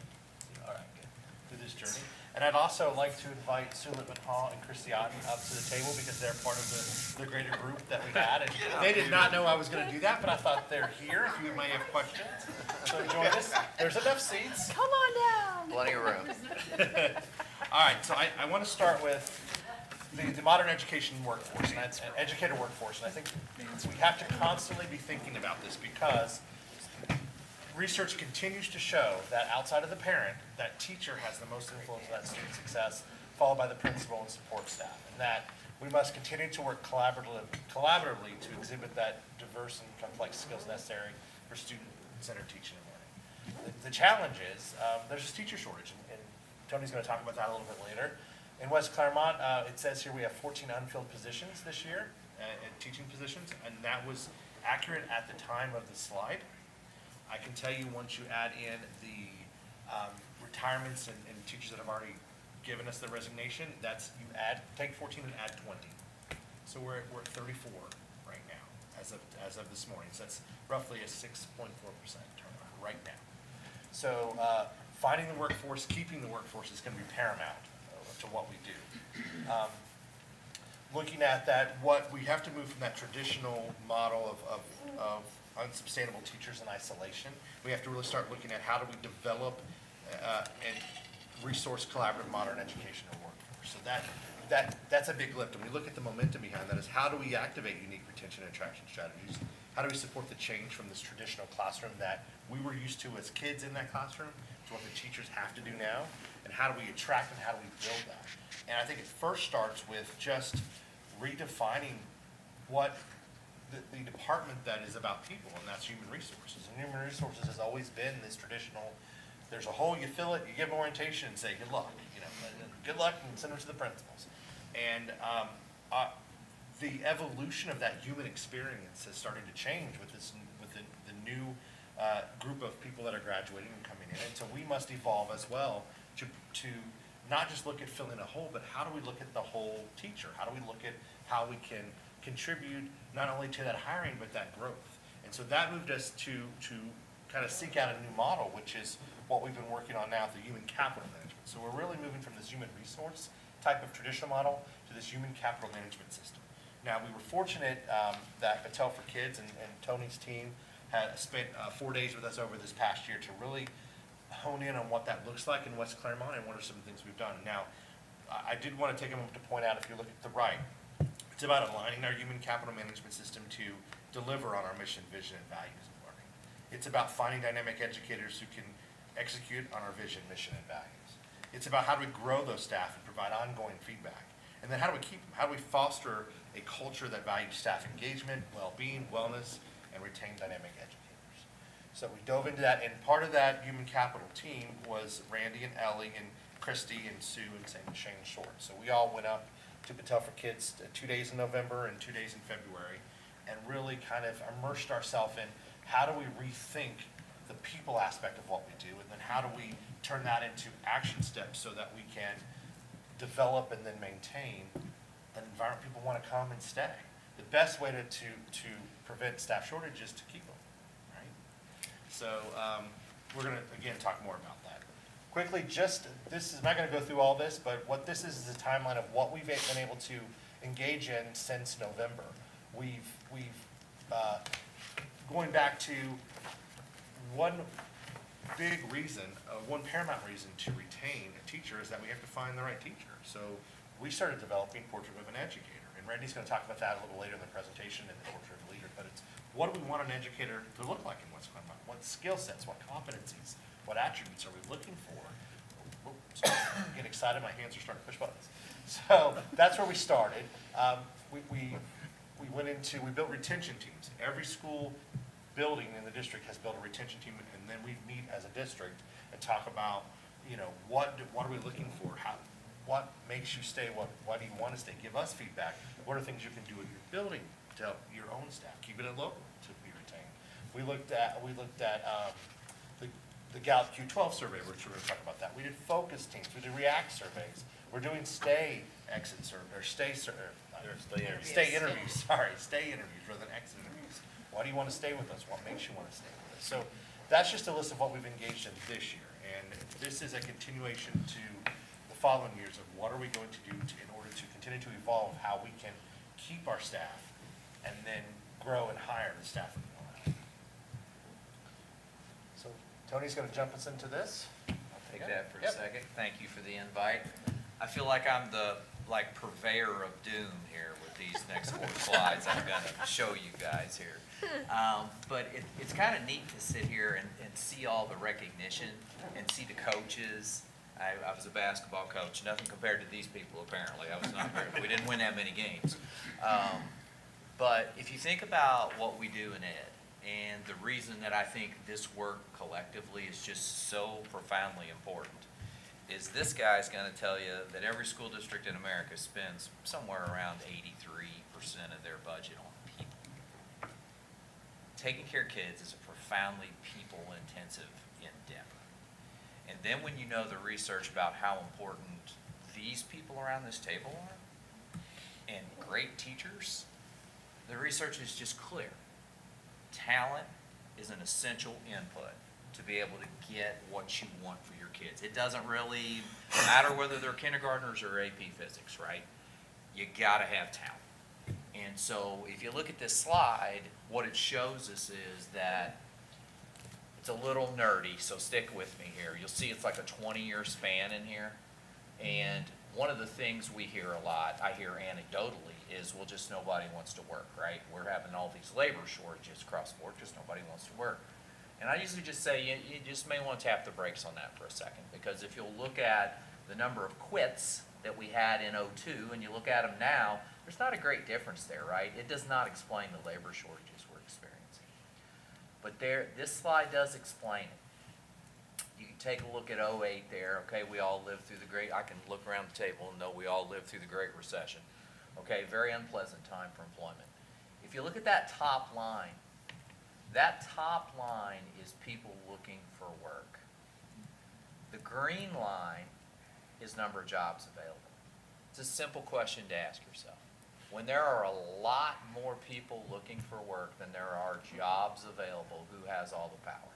All right, good. Through this journey. And I'd also like to invite Sue Lippman Hall and Christy Otten up to the table because they're part of the greater group that we had. And they did not know I was going to do that, but I thought they're here if you may have questions. So join us. There's enough seats. Come on down. Plenty of room. All right, so I want to start with the modern education workforce, and that's educator workforce. And I think we have to constantly be thinking about this because research continues to show that outside of the parent, that teacher has the most influence on that student success, followed by the principal and support staff. And that we must continue to work collaboratively to exhibit that diverse and complex skills necessary for student-centered teaching and learning. The challenge is there's a teacher shortage, and Tony's going to talk about that a little bit later. In West Clermont, it says here we have 14 unfilled positions this year, teaching positions, and that was accurate at the time of the slide. I can tell you once you add in the retirements and teachers that have already given us the resignation, take 14 and add 20. So we're at 34 right now as of this morning. So that's roughly a 6.4% turnover right now. So finding the workforce, keeping the workforce is going to be paramount to what we do. Looking at that, what we have to move from that traditional model of unsustainable teachers in isolation. We have to really start looking at how do we develop and resource collaborative modern educational workforce. So that's a big lift. And we look at the momentum behind that is how do we activate unique retention and attraction strategies? How do we support the change from this traditional classroom that we were used to as kids in that classroom to what the teachers have to do now? And how do we attract and how do we build that? And I think it first starts with just redefining what the department that is about people, and that's human resources. And human resources has always been this traditional, there's a hole, you fill it, you give them orientation and say good luck, good luck and send them to the principals. And the evolution of that human experience is starting to change with the new group of people that are graduating and coming in. And so we must evolve as well to not just look at filling a hole, but how do we look at the whole teacher? How do we look at how we can contribute not only to that hiring, but that growth? And so that moved us to kind of seek out a new model, which is what we've been working on now, the human capital management. So we're really moving from this human resource type of traditional model to this human capital management system. Now, we were fortunate that Battelle for Kids and Tony's team had spent 4 days with us over this past year to really hone in on what that looks like in West Clermont and what are some things we've done. Now, I did want to take a moment to point out, if you look at the right, it's about aligning our human capital management system to deliver on our mission, vision, and values of learning. It's about finding dynamic educators who can execute on our vision, mission, and values. It's about how do we grow those staff and provide ongoing feedback. And then how do we keep them? How do we foster a culture that values staff engagement, well-being, wellness, and retain dynamic educators? So we dove into that, and part of that human capital team was Randy and Ellie and Christy and Sue and Shane Short. So we all went up to Battelle for Kids 2 days in November and 2 days in February and really kind of immersed ourselves in how do we rethink the people aspect of what we do, and then how do we turn that into action steps so that we can develop and then maintain an environment people want to come and stay. The best way to prevent staff shortage is to keep them, right? So we're going to, again, talk more about that. Quickly, this is not going to go through all this, but what this is a timeline of what we've been able to engage in since November. We've going back to one big reason, one paramount reason to retain a teacher is that we have to find the right teacher. So we started developing Portrait of an Educator, and Randy's going to talk about that a little later in the presentation in the Portrait of a Leader, but it's what do we want an educator to look like in West Clermont? What skill sets, what competencies, what attributes are we looking for? Oops, I'm getting excited, my hands are starting to push buttons. So that's where we started. We built retention teams. Every school building in the district has built a retention team, and then we meet as a district and talk about, what are we looking for? What makes you stay? Why do you want to stay? Give us feedback. What are things you can do in your building to help your own staff? Keep it local to be retained. We looked at the Gallup Q12 survey, which we're going to talk about that. We did focus teams. We did React surveys. We're doing stay interviews. Stay interviews rather than exit interviews. Why do you want to stay with us? What makes you want to stay with us? So that's just a list of what we've engaged in this year. And this is a continuation to the following years of what are we going to do in order to continue to evolve how we can keep our staff and then grow and hire the staff that we want to have. So Tony's going to jump us into this. Take that for a second. Thank you for the invite. I feel like I'm the purveyor of doom here with these next 4 slides I'm going to show you guys here. But it's kind of neat to sit here and see all the recognition and see the coaches. I was a basketball coach, nothing compared to these people apparently. I was not very, we didn't win that many games. But if you think about what we do in ed, and the reason that I think this work collectively is just so profoundly important is this guy's going to tell you that every school district in America spends somewhere around 83% of their budget on people. Taking care of kids is a profoundly people-intensive endeavor. And then when you know the research about how important these people around this table are, and great teachers, the research is just clear. Talent is an essential input to be able to get what you want for your kids. It doesn't really matter whether they're kindergartners or AP physics, right? You gotta have talent. And so if you look at this slide, what it shows us is that it's a little nerdy, so stick with me here. You'll see it's like a 20-year span in here. And one of the things we hear a lot, I hear anecdotally, is, well, just nobody wants to work, right? We're having all these labor shortages across the board, just nobody wants to work. And I usually just say you just may want to tap the brakes on that for a second, because if you'll look at the number of quits that we had in '02 and you look at them now, there's not a great difference there, right? It does not explain the labor shortages we're experiencing. But this slide does explain it. You can take a look at '08 there, okay, we all lived through the I can look around the table and know we all lived through the Great Recession. Okay, very unpleasant time for employment. If you look at that top line is people looking for work. The green line is number of jobs available. It's a simple question to ask yourself. When there are a lot more people looking for work than there are jobs available, who has all the power?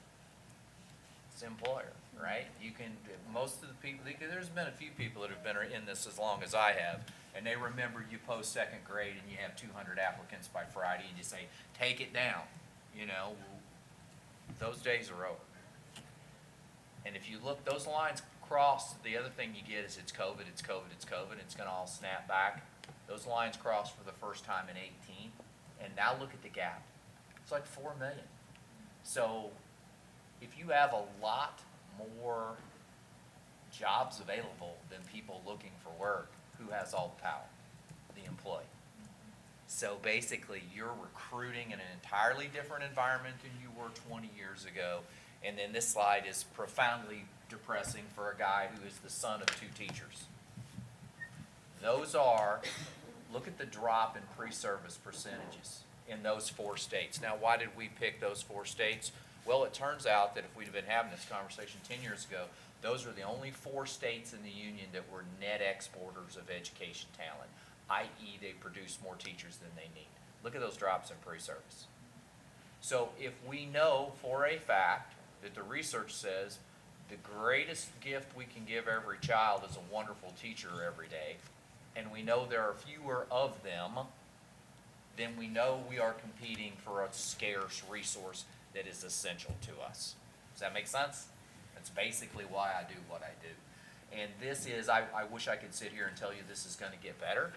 It's the employer, right? You can, most of the people, there's been a few people that have been in this as long as I have, and they remember you post second grade and you have 200 applicants by Friday and you say, take it down. You know, those days are over. And if you look, those lines cross, the other thing you get is it's COVID, it's going to all snap back. Those lines crossed for the first time in 18, and now look at the gap. It's like 4 million. So if you have a lot more jobs available than people looking for work, who has all the power? The employee. So basically, you're recruiting in an entirely different environment than you were 20 years ago. And then this slide is profoundly depressing for a guy who is the son of 2 teachers. Those are, look at the drop in pre-service percentages in those 4 states. Now, why did we pick those 4 states? Well, it turns out that if we'd have been having this conversation 10 years ago, those are the only 4 states in the union that were net exporters of education talent, i.e. they produce more teachers than they need. Look at those drops in pre-service. So if we know for a fact that the research says the greatest gift we can give every child is a wonderful teacher every day, and we know there are fewer of them, then we know we are competing for a scarce resource that is essential to us. Does that make sense? That's basically why I do what I do. And this is, I wish I could sit here and tell you this is going to get better,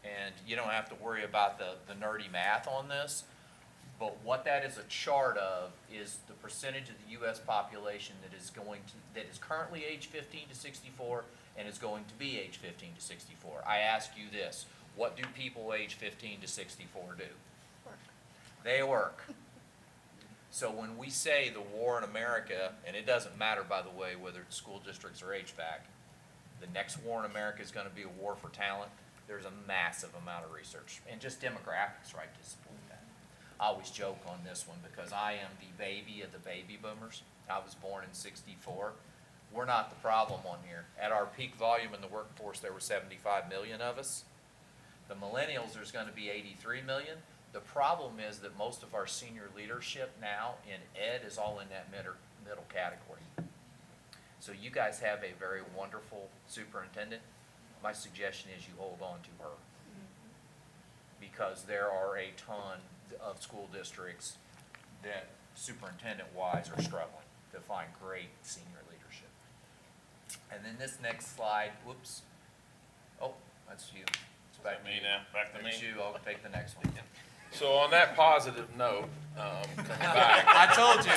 and you don't have to worry about the nerdy math on this, but what that is a chart of is the percentage of the U.S. population that is currently age 15 to 64 and is going to be age 15 to 64. I ask you this, what do people age 15 to 64 do? Work. They work. So when we say the war in America, and it doesn't matter, by the way, whether it's school districts or HVAC, the next war in America is gonna be a war for talent. There's a massive amount of research and just demographics, right, to support that. I always joke on this one because I am the baby of the baby boomers. I was born in '64. We're not the problem on here. At our peak volume in the workforce, there were 75 million of us. The millennials, there's gonna be 83 million. The problem is that most of our senior leadership now in ed is all in that middle category. So you guys have a very wonderful superintendent. My suggestion is you hold on to her. Because there are a ton of school districts that superintendent-wise are struggling to find great senior leadership. And then this next slide, whoops. Oh, that's you. It's back to me you. now? Back to That's me? you. I'll take the next one. So on that positive note, coming back. I told you.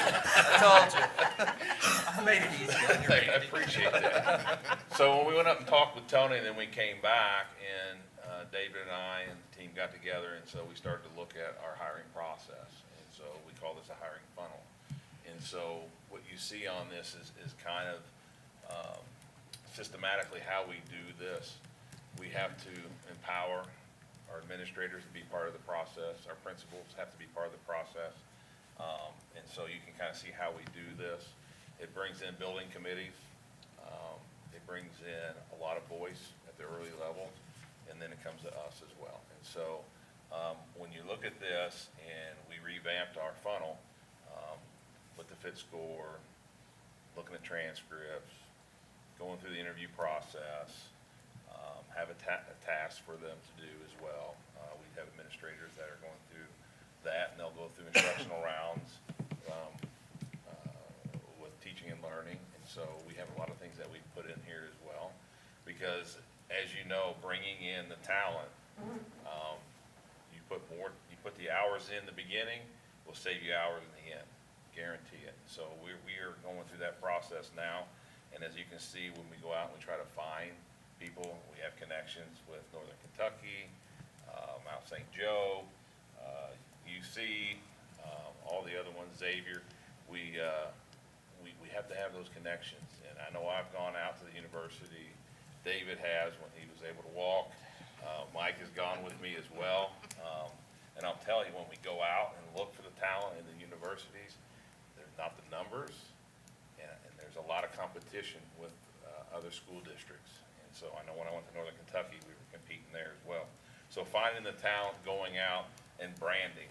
I made it easy on you, I Randy. appreciate that. So when we went up and talked with Tony, and then we came back, and David and I and the team got together, and so we started to look at our hiring process. And so we call this a hiring funnel. And so what you see on this is kind of systematically how we do this. We have to empower our administrators to be part of the process. Our principals have to be part of the process. And so you can kind of see how we do this. It brings in building committees. It brings in a lot of voice at the early levels, and then it comes to us as well. And so when you look at this, and we revamped our funnel with the fit score, looking at transcripts, going through the interview process, have a task for them to do as well. We have administrators that are going through that, and they'll go through instructional rounds with teaching and learning. And so we have a lot of things that we put in here as well, because as you know, bringing in the talent, you put the hours in the beginning, will save you hours in the end, guarantee it. So we are going through that process now, and as you can see, when we go out and we try to find people, we have connections with Northern Kentucky, Mount St. Joe, UC, all the other ones, Xavier. We have to have those connections, and I know I've gone out to the university. David has when he was able to walk. Mike has gone with me as well. And I'll tell you, when we go out and look for the talent in the universities, there's not the numbers, and there's a lot of competition with other school districts. And so I know when I went to Northern Kentucky, we were competing there as well. So finding the talent, going out, and branding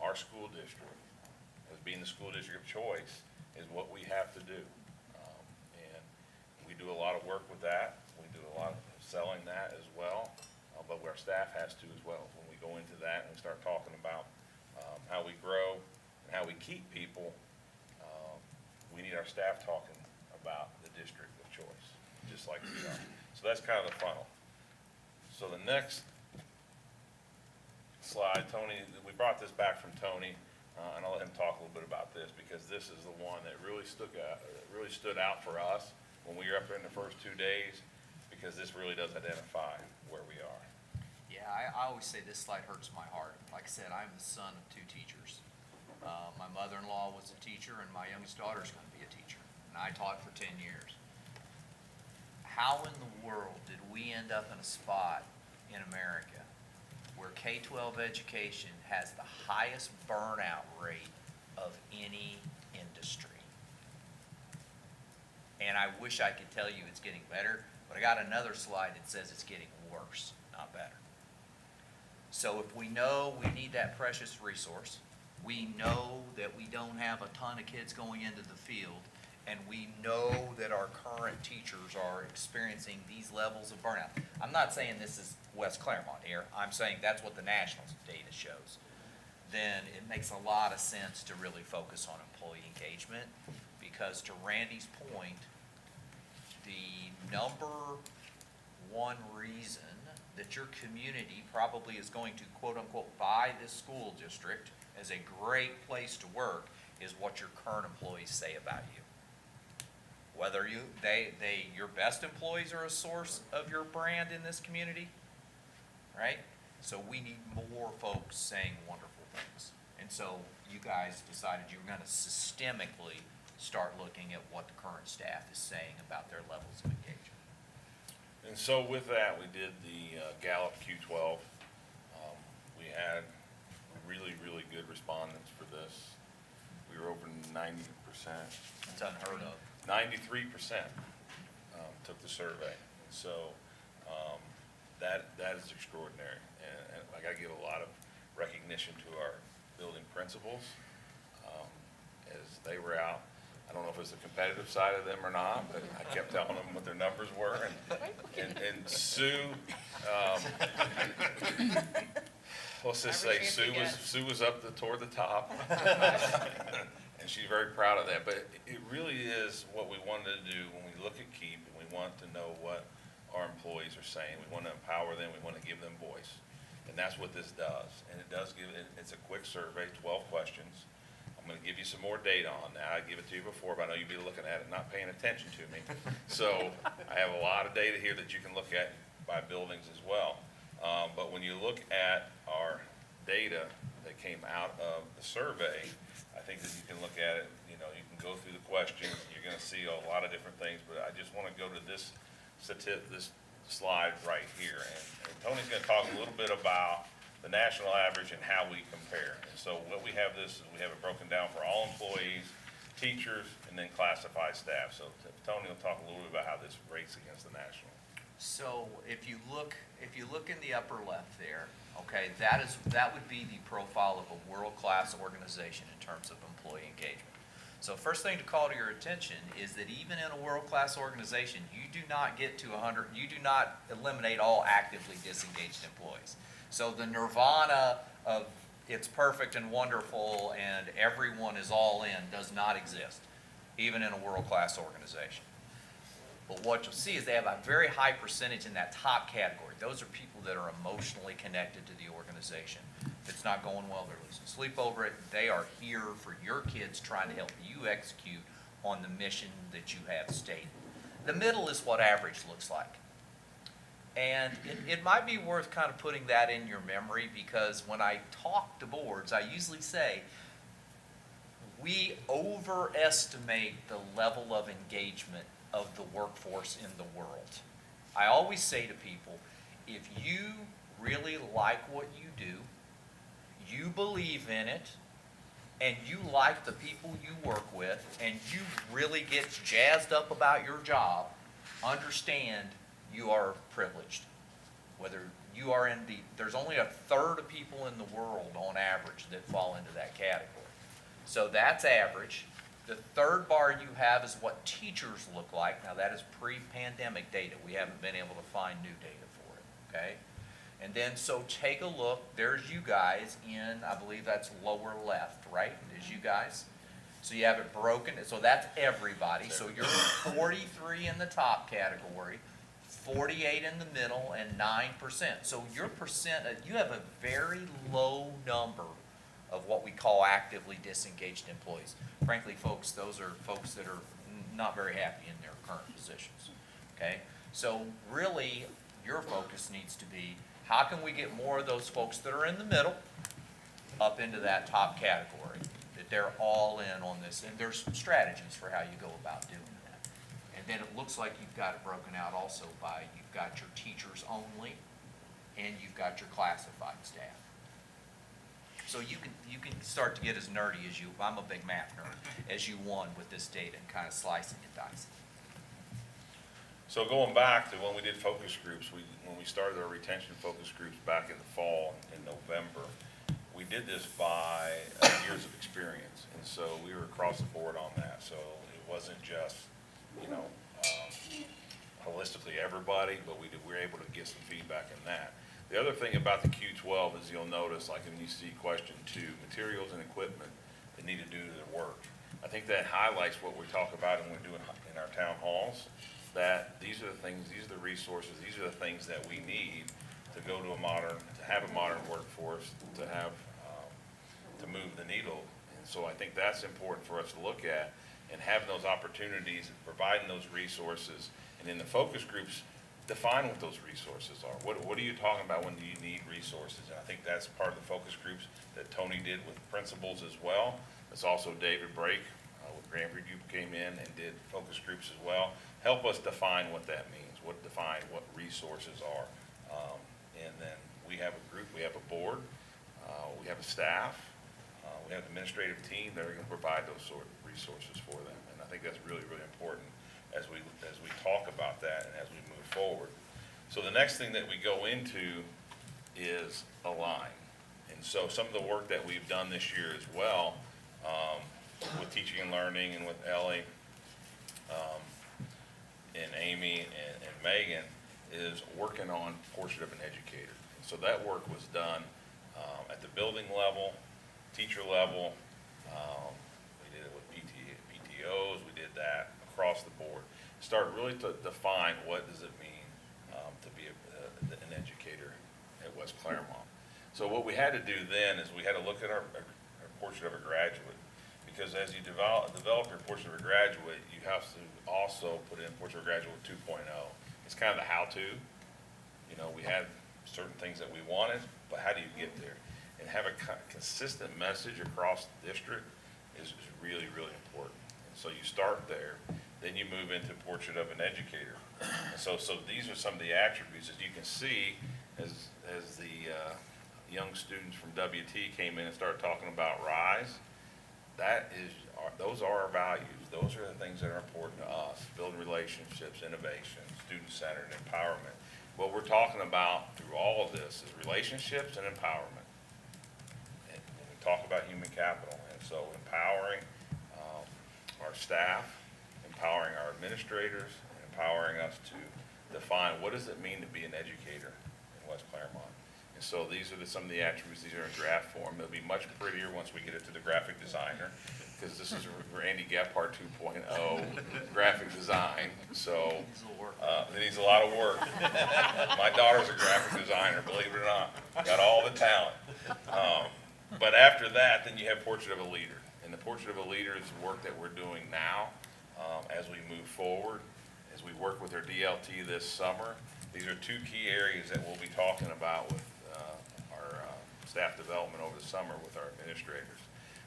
our school district as being the school district of choice is what we have to do. And we do a lot of work with that. We do a lot of selling that as well, but our staff has to as well. When we go into that and we start talking about how we grow and how we keep people, we need our staff talking about the district of choice, just like we are. So that's kind of the funnel. So the next slide, Tony, we brought this back from Tony, and I'll let him talk a little bit about this, because this is the one that really stood out for us when we were up there in the first 2 days, because this really does identify where we are. Yeah, I always say this slide hurts my heart. Like I said, I'm the son of 2 teachers. My mother-in-law was a teacher, and my youngest daughter is going to be a teacher, and I taught for 10 years. How in the world did we end up in a spot in America where K-12 education has the highest burnout rate of any industry? And I wish I could tell you it's getting better, but I got another slide that says it's getting worse, not better. So if we know we need that precious resource, we know that we don't have a ton of kids going into the field, and we know that our current teachers are experiencing these levels of burnout. I'm not saying this is West Clermont here. I'm saying that's what the national data shows. Then it makes a lot of sense to really focus on employee engagement, because to Randy's point, the number one reason that your community probably is going to quote-unquote buy this school district as a great place to work is what your current employees say about you. Whether your best employees are a source of your brand in this community, right? So we need more folks saying wonderful things. And so you guys decided you were gonna systemically start looking at what the current staff is saying about their levels of engagement. And so with that, we did the Gallup Q12. We had really, really good respondents for this. We were over 90%. It's unheard of. 93% took the survey. So that is extraordinary. And I gotta give a lot of recognition to our building principals as they were out. I don't know if it's the competitive side of them or not, but I kept telling them what their numbers were. And Sue, let's just say Sue was up toward the top. And she's very proud of that. But it really is what we wanted to do when we look at KEEP, and we want to know what our employees are saying. We want to empower them. We want to give them voice. And that's what this does. And it does give, it's a quick survey, 12 questions. I'm going to give you some more data on that. I gave it to you before, but I know you'd be looking at it, not paying attention to me. So I have a lot of data here that you can look at by buildings as well. But when you look at our data that came out of the survey, I think that you can look at it, you know, you can go through the questions, you're going to see a lot of different things, but I just want to go to this slide right here. And Tony's going to talk a little bit about the national average and how we compare. And so what we have this is we have it broken down for all employees, teachers, and then classified staff. So Tony will talk a little bit about how this rates against the national. So if you look in the upper left there, okay, that would be the profile of a world-class organization in terms of employee engagement. So first thing to call to your attention is that even in a world-class organization, you do not get to 100, you do not eliminate all actively disengaged employees. So the nirvana of it's perfect and wonderful and everyone is all in does not exist, even in a world-class organization. But what you'll see is they have a very high percentage in that top category. Those are people that are emotionally connected to the organization. If it's not going well, they're losing sleep over it. They are here for your kids, trying to help you execute on the mission that you have stated. The middle is what average looks like. And it might be worth kind of putting that in your memory, because when I talk to boards, I usually say, we overestimate the level of engagement of the workforce in the world. I always say to people, if you really like what you do, you believe in it, and you like the people you work with, and you really get jazzed up about your job, understand you are privileged. Whether you are in there's only a third of people in the world on average that fall into that category. So that's average. The third bar you have is what teachers look like. Now that is pre-pandemic data. We haven't been able to find new data for it, okay? And then so take a look, there's you guys in, I believe that's lower left, right? Is you guys. So you have it broken, so that's everybody. So you're 43 in the top category, 48 in the middle, and 9%. So your percent, you have a very low number of what we call actively disengaged employees. Frankly, folks, those are folks that are not very happy in their current positions, okay? So really, your focus needs to be, how can we get more of those folks that are in the middle up into that top category, that they're all in on this, and there's some strategies for how you go about doing that. And then it looks like you've got it broken out also by, you've got your teachers only, and you've got your classified staff. So you can start to get as nerdy as you, I'm a big math nerd, as you want with this data and kind of slicing and dicing. So going back to when we did focus groups, when we started our retention focus groups back in the fall, in November, we did this by years of experience. And so we were across the board on that. So it wasn't just, you know, holistically everybody, but we were able to get some feedback in that. The other thing about the Q12 is you'll notice, like when you see question 2, materials and equipment that need to do their work. I think that highlights what we talk about when we're doing in our town halls, that these are the things, these are the resources, these are the things that we need to go to to have a modern workforce, to have, to move the needle. And so I think that's important for us to look at, and having those opportunities, providing those resources. And in the focus groups, define what those resources are. What are you talking about when you need resources? And I think that's part of the focus groups that Tony did with principals as well. It's also David Brake with Grandview came in and did focus groups as well. Help us define what that means, define what resources are. And then we have a group, we have a board, we have a staff, we have an administrative team that are going to provide those sort of resources for them. And I think that's really, really important as we talk about that and as we move forward. So the next thing that we go into is align. And so some of the work that we've done this year as well, with teaching and learning and with Ellie, and Amy and Megan, is working on portrait of an educator. And so that work was done at the building level, teacher level. We did it with PTOs. We did that across the board. Start really to define what does it mean to be an educator at West Clermont. So what we had to do then is we had to look at our portrait of a graduate, because as you develop your portrait of a graduate, you have to also put in portrait of a graduate 2.0. It's kind of the how-to. You know, we had certain things that we wanted, but how do you get there? And have a consistent message across the district is really, really important. And so you start there, then you move into portrait of an educator. And so these are some of the attributes, as you can see, as the young students from WT came in and started talking about RISE. Those are our values. Those are the things that are important to us: building relationships, innovation, student-centered, empowerment. What we're talking about through all of this is relationships and empowerment. And when we talk about human capital, and so empowering our staff, empowering our administrators, and empowering us to define what does it mean to be an educator in West Clermont. And so these are some of the attributes. These are in draft form. They'll be much prettier once we get it to the graphic designer, because this is Randy Gephardt 2.0 graphic design. So it needs a lot of work. My daughter's a graphic designer, believe it or not. Got all the talent. But after that, then you have portrait of a leader. And the portrait of a leader is the work that we're doing now as we move forward, as we work with our DLT this summer. These are two key areas that we'll be talking about with our staff development over the summer with our administrators.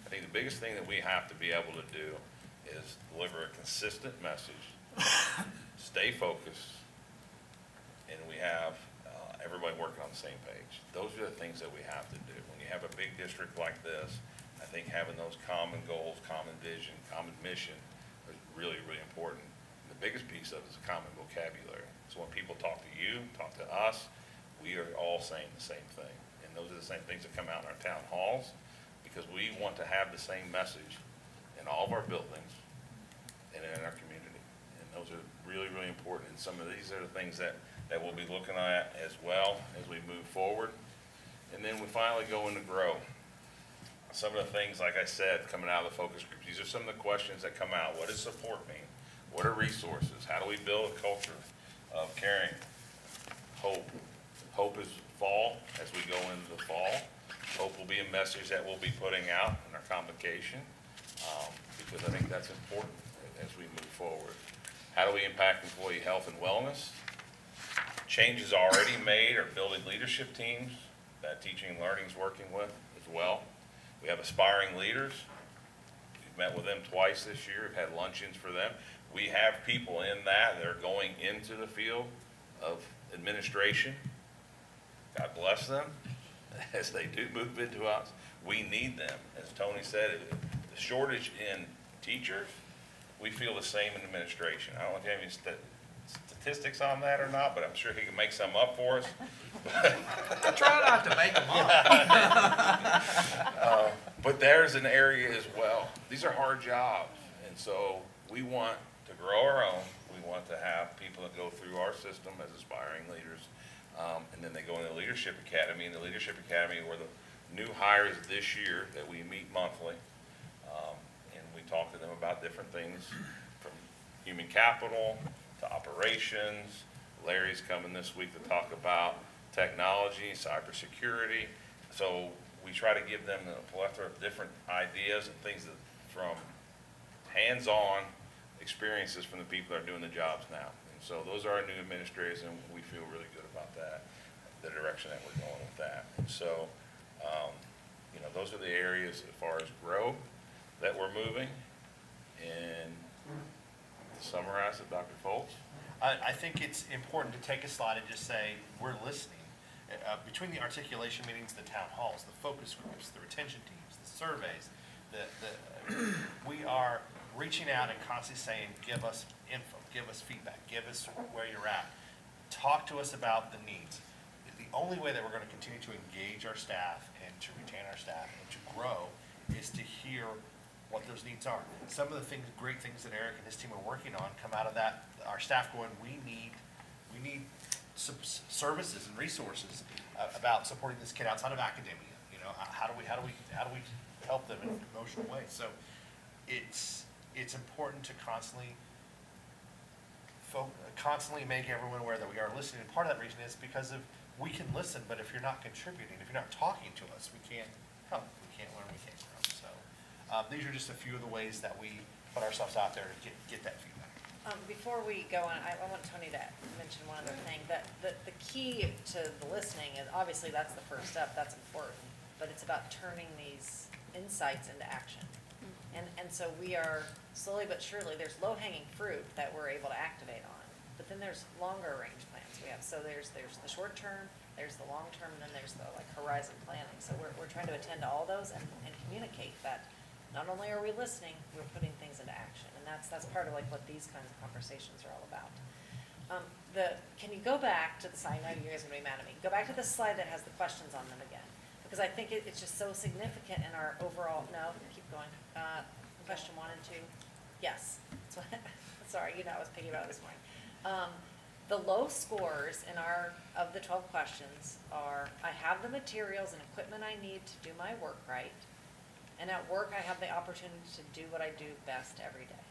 I think the biggest thing that we have to be able to do is deliver a consistent message, stay focused, and we have everybody working on the same page. Those are the things that we have to do. When you have a big district like this, I think having those common goals, common vision, common mission is really, really important. The biggest piece of it is a common vocabulary. So when people talk to you, talk to us, we are all saying the same thing. And those are the same things that come out in our town halls, because we want to have the same message in all of our buildings and in our community. And those are really, really important. And some of these are the things that we'll be looking at as well as we move forward. And then we finally go into grow. Some of the things, like I said, coming out of the focus groups, these are some of the questions that come out. What does support mean? What are resources? How do we build a culture of caring? Hope. Hope is fall as we go into the fall. Hope will be a message that we'll be putting out in our convocation, because I think that's important as we move forward. How do we impact employee health and wellness? Changes already made are building leadership teams that teaching and learning is working with as well. We have aspiring leaders. We've met with them twice this year. We've had luncheons for them. We have people in that are going into the field of administration. God bless them as they do move into us. We need them. As Tony said, the shortage in teachers, we feel the same in administration. I don't know if you have any statistics on that or not, but I'm sure he can make some up for us. I try not to make them up. But there's an area as well. These are hard jobs, and so we want to grow our own. We want to have people that go through our system as aspiring leaders, and then they go in the Leadership Academy. In the Leadership Academy, were the new hires this year that we meet monthly, and we talk to them about different things from human capital to operations. Larry's coming this week to talk about technology, cybersecurity. So we try to give them a plethora of different ideas and things from hands-on experiences from the people that are doing the jobs now. And So those are our new administrators, and we feel really good about that, the direction that we're going with that. So, you know, those are the areas as far as growth that we're moving. And to summarize it, Dr. Foltz? I think it's important to take a slide and just say, we're listening. Between the articulation meetings, the town halls, the focus groups, the retention teams, the surveys, we are reaching out and constantly saying, give us info, give us feedback, give us where you're at. Talk to us about the needs. The only way that we're going to continue to engage our staff and to retain our staff and to grow is to hear what those needs are. Some of the things, great things that Eric and his team are working on come out of that, our staff going, we need some services and resources about supporting this kid outside of academia. You know, how do we help them in an emotional way? So it's important to constantly make everyone aware that we are listening. And part of that reason is because we can listen, but if you're not contributing, if you're not talking to us, we can't help, we can't learn, we can't grow. So these are just a few of the ways that we put ourselves out there to get that feedback. Before we go on, I want Tony to mention one other thing, that the key to the listening is, obviously that's the first step, that's important, but it's about turning these insights into action. And so we are slowly but surely, there's low-hanging fruit that we're able to activate on, but then there's longer range plans we have. So there's the short term, there's the long term, and then there's the horizon planning. So we're trying to attend to all those and communicate that not only are we listening, we're putting things into action. And that's part of what these kinds of conversations are all about. Can you go back to the slide? I know you guys are going to be mad at me. Go back to the slide that has the questions on them again. Because I think it's just so significant in our overall, no, keep going. Question 1 and 2. Yes. Sorry, I was picking about it this morning. The low scores of the 12 questions are, I have the materials and equipment I need to do my work right. And at work, I have the opportunity to do what I do best every day.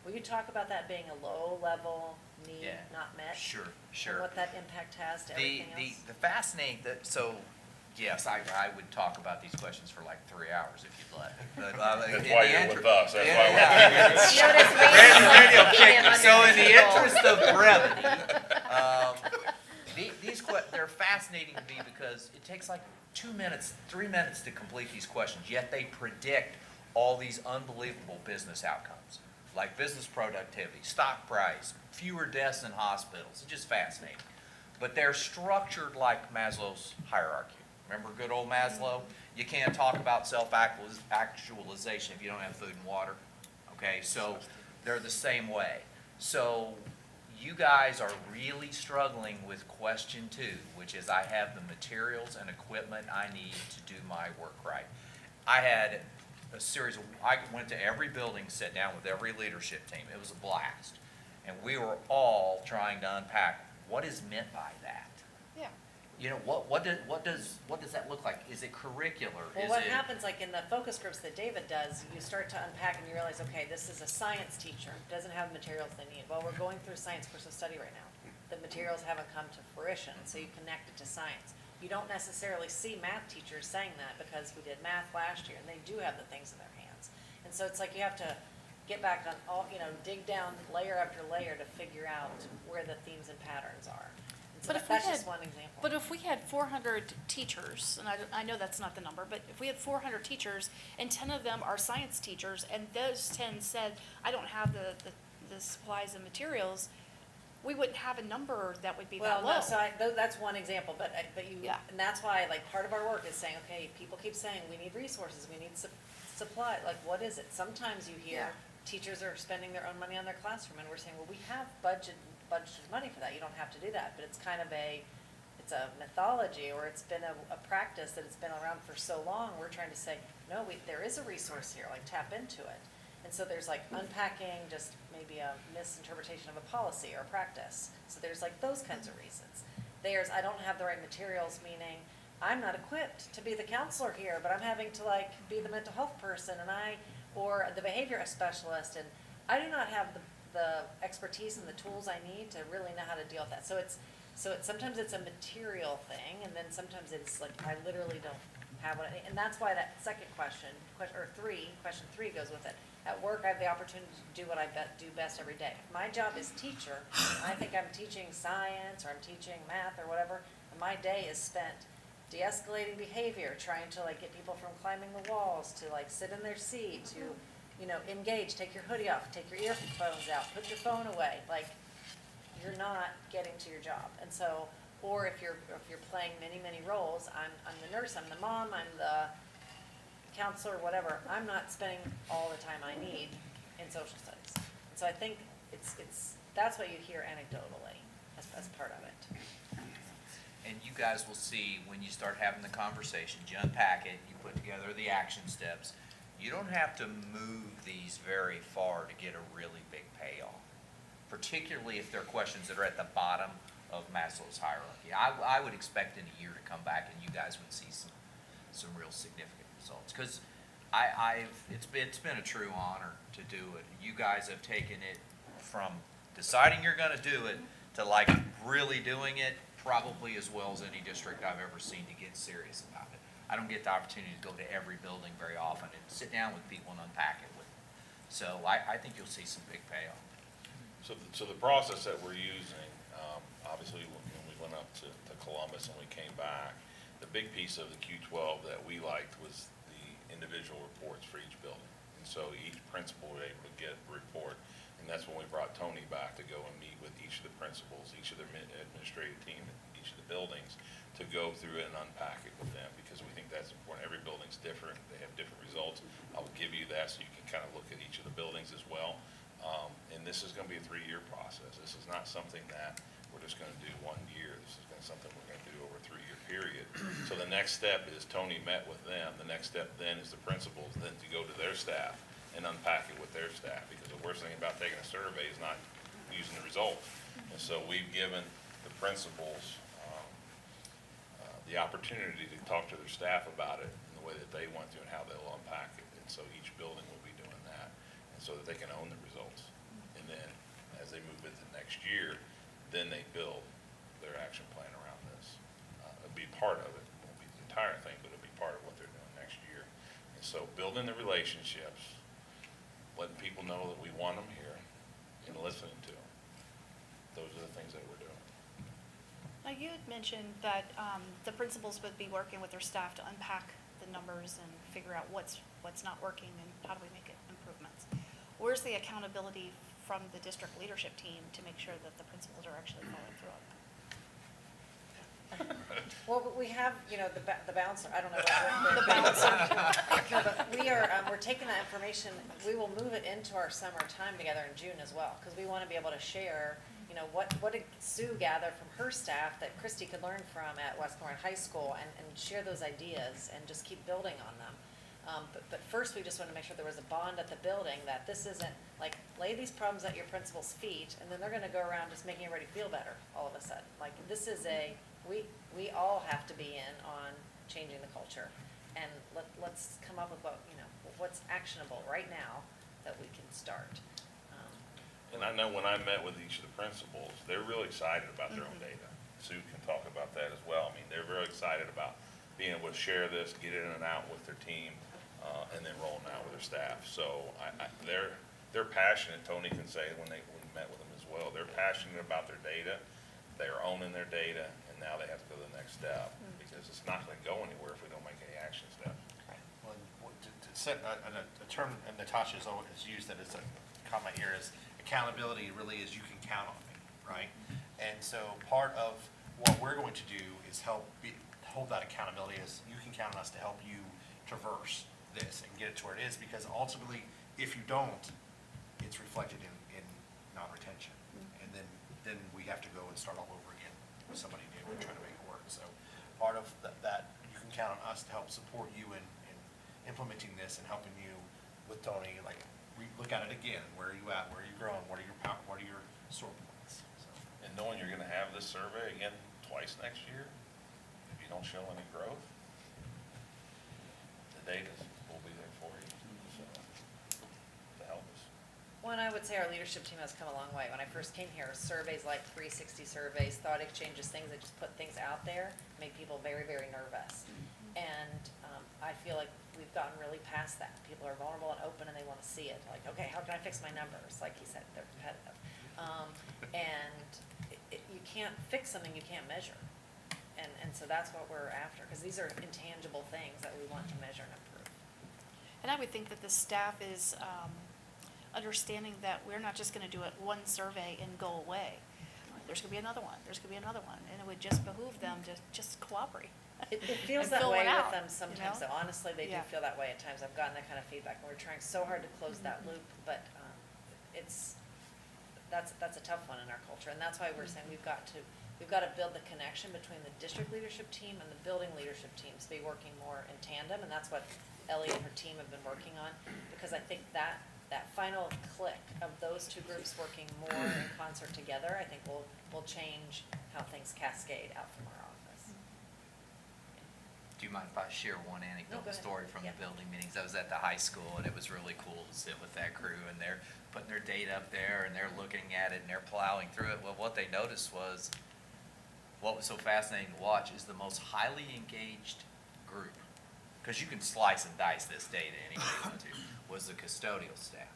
Will you talk about that being a low-level need not met? Sure. And what that impact has to everything else? The fascinating, yes, I would talk about these questions for like 3 hours if you'd let. That's why you're with us. That's why we're So in the interest of brevity, they're fascinating to me because it takes like 2 minutes, 3 minutes to complete these questions, yet they predict all these unbelievable business outcomes, like business productivity, stock price, fewer deaths in hospitals. It's just fascinating. But they're structured like Maslow's hierarchy. Remember good old Maslow? You can't talk about self-actualization if you don't have food and water. Okay, so they're the same way. So you guys are really struggling with question 2, which is I have the materials and equipment I need to do my work right. I had a series I went to every building, sat down with every leadership team. It was a blast. And we were all trying to unpack what is meant by that. Yeah. What does that look like? Is it curricular? Well, what happens in the focus groups that David does, you start to unpack and you realize, okay, this is a science teacher, doesn't have materials they need. Well, we're going through science course of study right now. The materials haven't come to fruition, so you connect it to science. You don't necessarily see math teachers saying that because we did math last year and they do have the things in their hands. And so it's like you have to get back on all, dig down layer after layer to figure out where the themes and patterns are. So that's just one example. But if we had 400 teachers, and I know that's not the number, but if we had 400 teachers and 10 of them are science teachers, and those 10 said, I don't have the supplies and materials, we wouldn't have a number that would be that low. No, so that's one example, but and that's why, part of our work is saying, okay, people keep saying, we need resources, we need supply, what is it? Sometimes you hear teachers are spending their own money on their classroom, and we're saying, well, we have budgeted money for that, you don't have to do that, but it's kind of it's a mythology, or it's been a practice that it's been around for so long, we're trying to say, no, there is a resource here, tap into it. And so there's unpacking just maybe a misinterpretation of a policy or a practice. So there's those kinds of reasons. There's, I don't have the right materials, meaning I'm not equipped to be the counselor here, but I'm having to be the mental health person or the behavior specialist, and I do not have the expertise and the tools I need to really know how to deal with that. So sometimes it's a material thing, and then sometimes it's I literally don't have one, and that's why that second question, question three goes with it. At work, I have the opportunity to do what I do best every day. If my job is teacher, and I think I'm teaching science, or I'm teaching math, or whatever, and my day is spent de-escalating behavior, trying to like get people from climbing the walls, to like sit in their seat, to, engage, take your hoodie off, take your earphones out, put your phone away, like, you're not getting to your job. And so, or if you're playing many roles, I'm the nurse, I'm the mom, I'm the counselor, whatever, I'm not spending all the time I need in social studies. And so I think that's what you hear anecdotally as part of it. And you guys will see when you start having the conversation, you unpack it, you put together the action steps. You don't have to move these very far to get a really big payoff, particularly if they're questions that are at the bottom of Maslow's hierarchy. I would expect in a year to come back and you guys would see some real significant results, because it's been a true honor to do it. You guys have taken it from deciding you're going to do it to like really doing it, probably as well as any district I've ever seen to get serious about it. I don't get the opportunity to go to every building very often and sit down with people and unpack it with them. So I think you'll see some big payoff. So the process that we're using, obviously when we went up to Columbus and we came back, the big piece of the Q12 that we liked was the individual reports for each building. And so each principal was able to get a report, and that's when we brought Tony back to go and meet with each of the principals, each of their administrative team, each of the buildings, to go through it and unpack it with them, because we think that's important. Every building's different, they have different results. I'll give you that so you can kind of look at each of the buildings as well. And this is going to be a 3-year process. This is not something that we're just going to do 1 year. This is something we're going to do over a 3-year period. So the next step is Tony met with them. The next step then is the principals then to go to their staff and unpack it with their staff, because the worst thing about taking a survey is not using the result. And so we've given the principals the opportunity to talk to their staff about it in the way that they want to and how they'll unpack it. And so each building will be doing that, and so that they can own the results. And then as they move into next year, then they build their action plan around this. It'll be part of it. It won't be the entire thing, but it'll be part of what they're doing next year. And so building the relationships, letting people know that we want them here, and listening to them. Those are the things that we're doing. Now, you had mentioned that the principals would be working with their staff to unpack the numbers and figure out what's not working and how do we make improvements. Where's the accountability from the district leadership team to make sure that the principals are actually following through on that? Well, we have, the bouncer, I don't know what the bouncer. No, but we're taking that information, we will move it into our summer time together in June as well, because we want to be able to share, what did Sue gather from her staff that Christy could learn from at Westmoreland High School, and share those ideas and just keep building on them. But first, we just want to make sure there was a bond at the building, that this isn't like lay these problems at your principal's feet, and then they're going to go around just making everybody feel better all of a sudden. Like, this is we all have to be in on changing the culture, and let's come up with what's actionable right now that we can start. And I know when I met with each of the principals, they're really excited about their own data. Sue can talk about that as well. I mean, they're very excited about being able to share this, get it in and out with their team, and then rolling out with their staff. So they're passionate. Tony can say when we met with them as well, they're passionate about their data. They are owning their data, and now they have to go to the next step, because it's not going to go anywhere if we don't make any action steps. Well, to set a term, and Natasha's always used that as a comment here, is accountability really is you can count on me, right? And so part of what we're going to do is hold that accountability as you can count on us to help you traverse this and get it to where it is, because ultimately, if you don't, it's reflected in non-retention. And then we have to go and start all over again with somebody new and try to make it work. So part of that you can count on us to help support you in implementing this and helping you with Tony, like, look at it again. Where are you at? Where are you growing? What are your sore points? So. And knowing you're going to have this survey again twice next year, if you don't show any growth, the data will be there for you to help us. Well, and I would say our leadership team has come a long way. When I first came here, surveys like 360 surveys, thought exchanges, things that just put things out there, make people very, very nervous. And feel like we've gotten really past that. People are vulnerable and open and they want to see it. Like, okay, how can I fix my numbers? Like he said, they're competitive. And you can't fix something you can't measure. And so that's what we're after, because these are intangible things that we want to measure and improve. And I would think that the staff is understanding that we're not just gonna do it one survey and go away. There's gonna be another one, there's gonna be another one, and it would just behoove them to just cooperate. It feels and that fill way it with out, them you sometimes, know? though. Honestly, they do Yeah. feel that way at times. I've gotten that kind of feedback, and we're trying so hard to close that loop, but that's a tough one in our culture, and that's why we're saying we've got to build the connection between the district leadership team and the building leadership teams, be working more in tandem, and that's what Ellie and her team have been working on, because I think that final click of those two groups working more in concert together, I think will change how things cascade out from our office. Do you mind if I share one No, anecdotal go ahead. story from Yeah. the building meetings? I was at the high school, and it was really cool to sit with that crew, and they're putting their data up there, and they're looking at it, and they're plowing through it. Well, what they noticed was, what was so fascinating to watch is the most highly engaged group, because you can slice and dice this data any way you want to, was the custodial staff.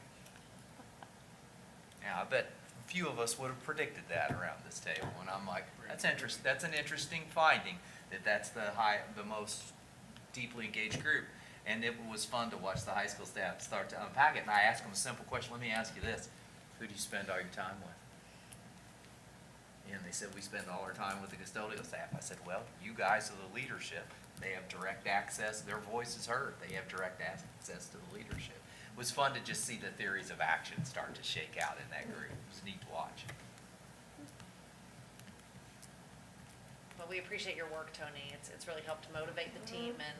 Now, I bet a few of us would have predicted that around this table, and I'm like, that's an interesting finding, that's the most deeply engaged group. And it was fun to watch the high school staff start to unpack it, and I asked them a simple question: let me ask you this, who do you spend all your time with? And they said, we spend all our time with the custodial staff. I said, well, you guys are the leadership. They have direct access, their voice is heard, they have direct access to the leadership. It was fun to just see the theories of action start to shake out in that group. It was neat to watch. Well, we appreciate your work, Tony. It's really helped motivate the team and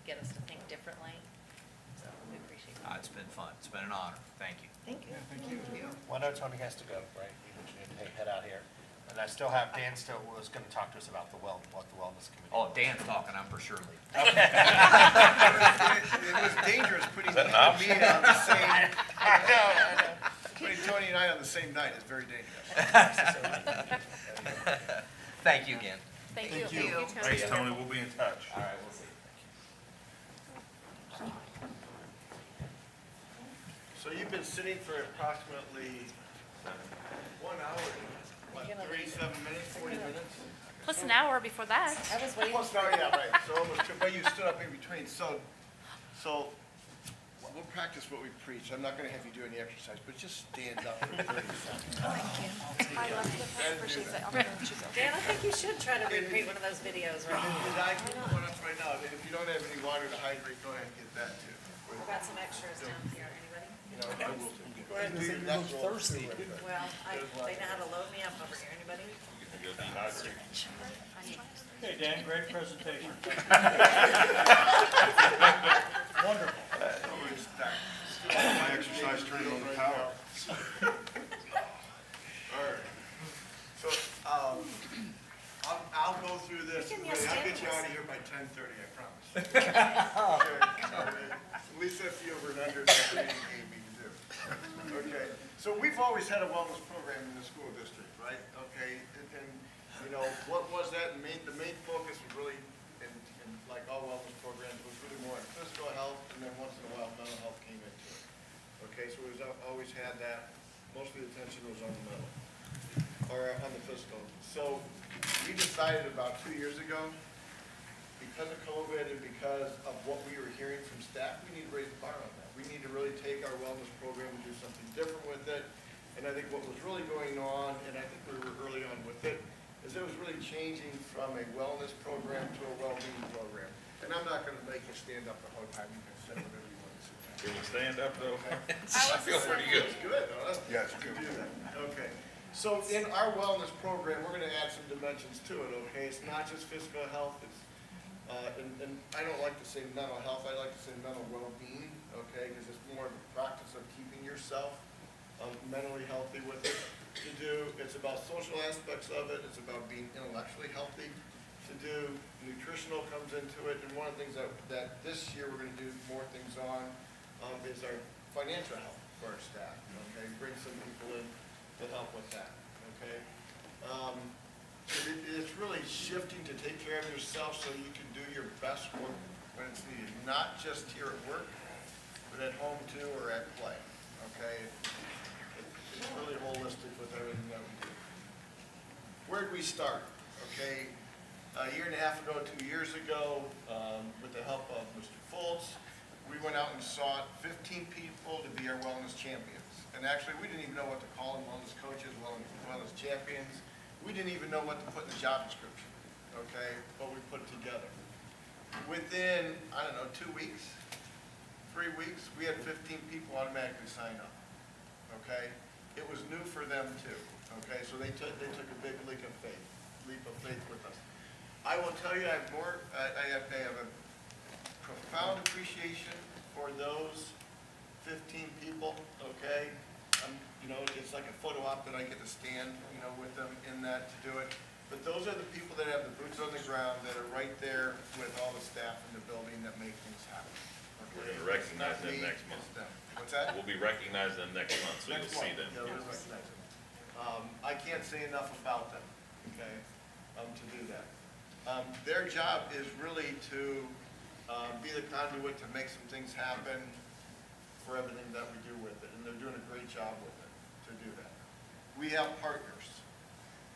get us to think differently. So we appreciate it. It's been fun. It's been an honor. Thank you. Thank you. Thank you. Well, I know Tony has to go, right? He mentioned he'd head out here. And I still have, Dan still was gonna talk to us about what the wellness committee. Oh, Dan's talking, I'm for sure leaving. It was dangerous putting Is that me an on option? the same. I know. Putting Tony and I on the same night is very dangerous. Thank you again. Thank you. Thanks, Tony, we'll be in touch. All right, we'll see. So you've been sitting for approximately 1 hour, what, 37 minutes, 40 minutes? Plus an hour before that. I was waiting. Plus, no, yeah, right, so almost, but you stood up in between, so we'll practice what we preach. I'm not gonna have you do any exercise, but just stand up for 30 seconds. I love it. I appreciate that. I'll let you go. Dan, I think you should try to recreate one of those videos right now. And I can put one up right now, and if you don't have any water to hydrate, go ahead and get that too. We've got some extras down here. Anybody? You know, I will. Go ahead and do your natural. Well, they know how to load me up over here. Anybody? Hey, Dan, great presentation. Wonderful. My exercise turned on the power. All right. So, I'll go through this. I'll get you out of here by 10:30, I promise. Okay. At least that's the over and under that we gave me to do. Okay. So we've always had a wellness program in the school district, right? Okay. And you know, what was that? The main focus was really, in like all wellness programs, was really more on physical health, and then once in a while, mental health came into it. Okay, so we've always had that. Most of the attention was on the mental, or on the physical. So we decided about 2 years ago, because of COVID and because of what we were hearing from staff, we need to raise the bar on that. We need to really take our wellness program and do something different with it. And I think what was really going on, and I think we were early on with it, is it was really changing from a wellness program to a well-being program. And I'm not gonna make you stand up the whole time. You can sit whatever you want to sit down. Can we stand up though? I feel pretty good. It's good, huh? Yeah, it's good. Okay, so in our wellness program, we're gonna add some dimensions to it, okay? It's not just physical health, it's, and I don't like to say mental health, I like to say mental well-being, okay? Because it's more of a practice of keeping yourself mentally healthy with it. To do, it's about social aspects of it, it's about being intellectually healthy. To do, nutritional comes into it, and one of the things that this year we're gonna do more things on is our financial health for our staff, okay? Bring some people in to help with that, okay? It's really shifting to take care of yourself so you can do your best work when it's needed, not just here at work, but at home too, or at play, okay? It's really holistic with everything that we do. Where'd we start, okay? A year and a half ago, 2 years ago, with the help of Mr. Foltz, we went out and sought 15 people to be our wellness champions. And actually, we didn't even know what to call them, wellness coaches, wellness champions. We didn't even know what to put in the job description, okay? But we put it together. Within, I don't know, 2 weeks, 3 weeks, we had 15 people automatically sign up, okay? It was new for them too, okay? So they took a big leap of faith with us. I will tell you, I have a profound appreciation for those 15 people, okay? You know, it's like a photo op that I get to stand, you know, with them in that to do it. But those are the people that have the boots on the ground, that are right there with all the staff in the building that make things happen. We're going to recognize them next month. What's that? We'll be recognizing them next month, so you'll see them. Yeah, we'll recognize them. I can't say enough about them, okay, to do that. Their job is really to be the conduit to make some things happen for everything that we do with it, and they're doing a great job with it to do that. We have partners.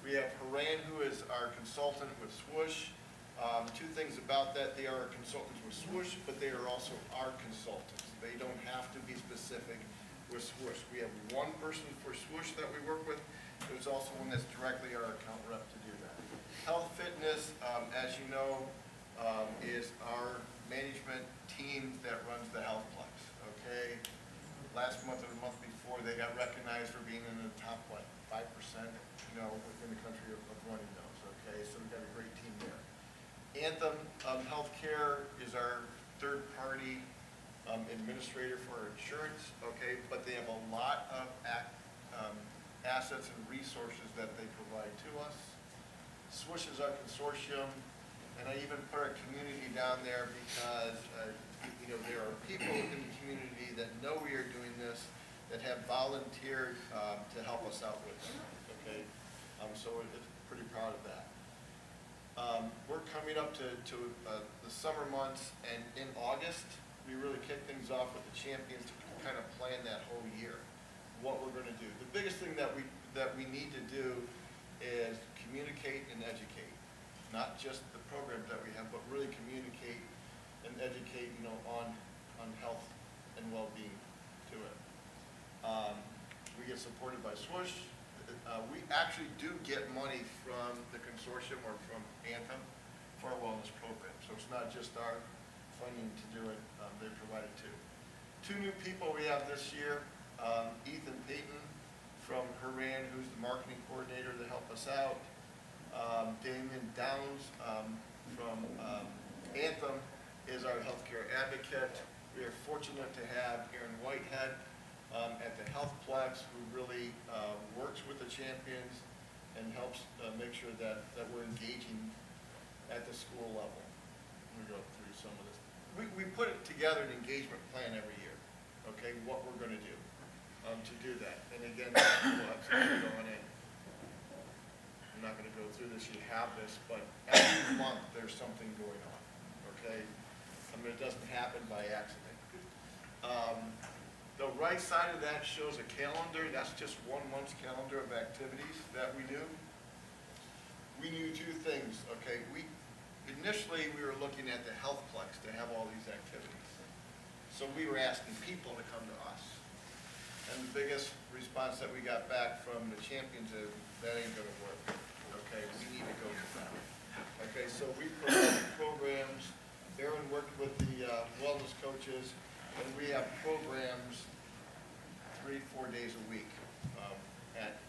We have Haran, who is our consultant with Swoosh. Two things about that: they are consultants with Swoosh, but they are also our consultants. They don't have to be specific with Swoosh. We have one person for Swoosh that we work with. There's also one that's directly our account rep to do that. Health Fitness, as you know, is our management team that runs the Healthplex, okay? Last month or the month before, they got recognized for being in the top, what, 5%, you know, within the country of running those, okay? So we've got a great team there. Anthem Healthcare is our third-party administrator for our insurance, okay? But they have a lot of assets and resources that they provide to us. Swoosh is our consortium, and I even put our community down there because, you know, there are people in the community that know we are doing this, that have volunteered to help us out with it, okay? So it's pretty proud of that. We're coming up to the summer months, and in August, we really kick things off with the champions to kind of plan that whole year, what we're going to do. The biggest thing that we need to do is communicate and educate, not just the programs that we have, but really communicate and educate, you know, on health and well-being to it. We get supported by Swoosh. We actually do get money from the consortium or from Anthem for our wellness program. So it's not just our funding to do it, they provide it too. 2 new people we have this year, Ethan Payton from Haran, who's the marketing coordinator to help us out. Damon Downs from Anthem is our healthcare advocate. We are fortunate to have Aaron Whitehead at the Healthplex, who really works with the champions and helps make sure that we're engaging at the school level. Let me go through some of this. We put it together an engagement plan every year, okay, what we're going to do to do that. And again, we'll have something going in. I'm not going to go through this, you have this, but every month there's something going on, okay? I mean, it doesn't happen by accident. The right side of that shows a calendar. That's just 1 month's calendar of activities that we do. We knew 2 things, okay? Initially, we were looking at the Healthplex to have all these activities. So we were asking people to come to us. And the biggest response that we got back from the champions is, that ain't going to work, okay? We need to go to them. Okay, so we provided programs. Aaron worked with the wellness coaches, and we have programs 3-4 days a week at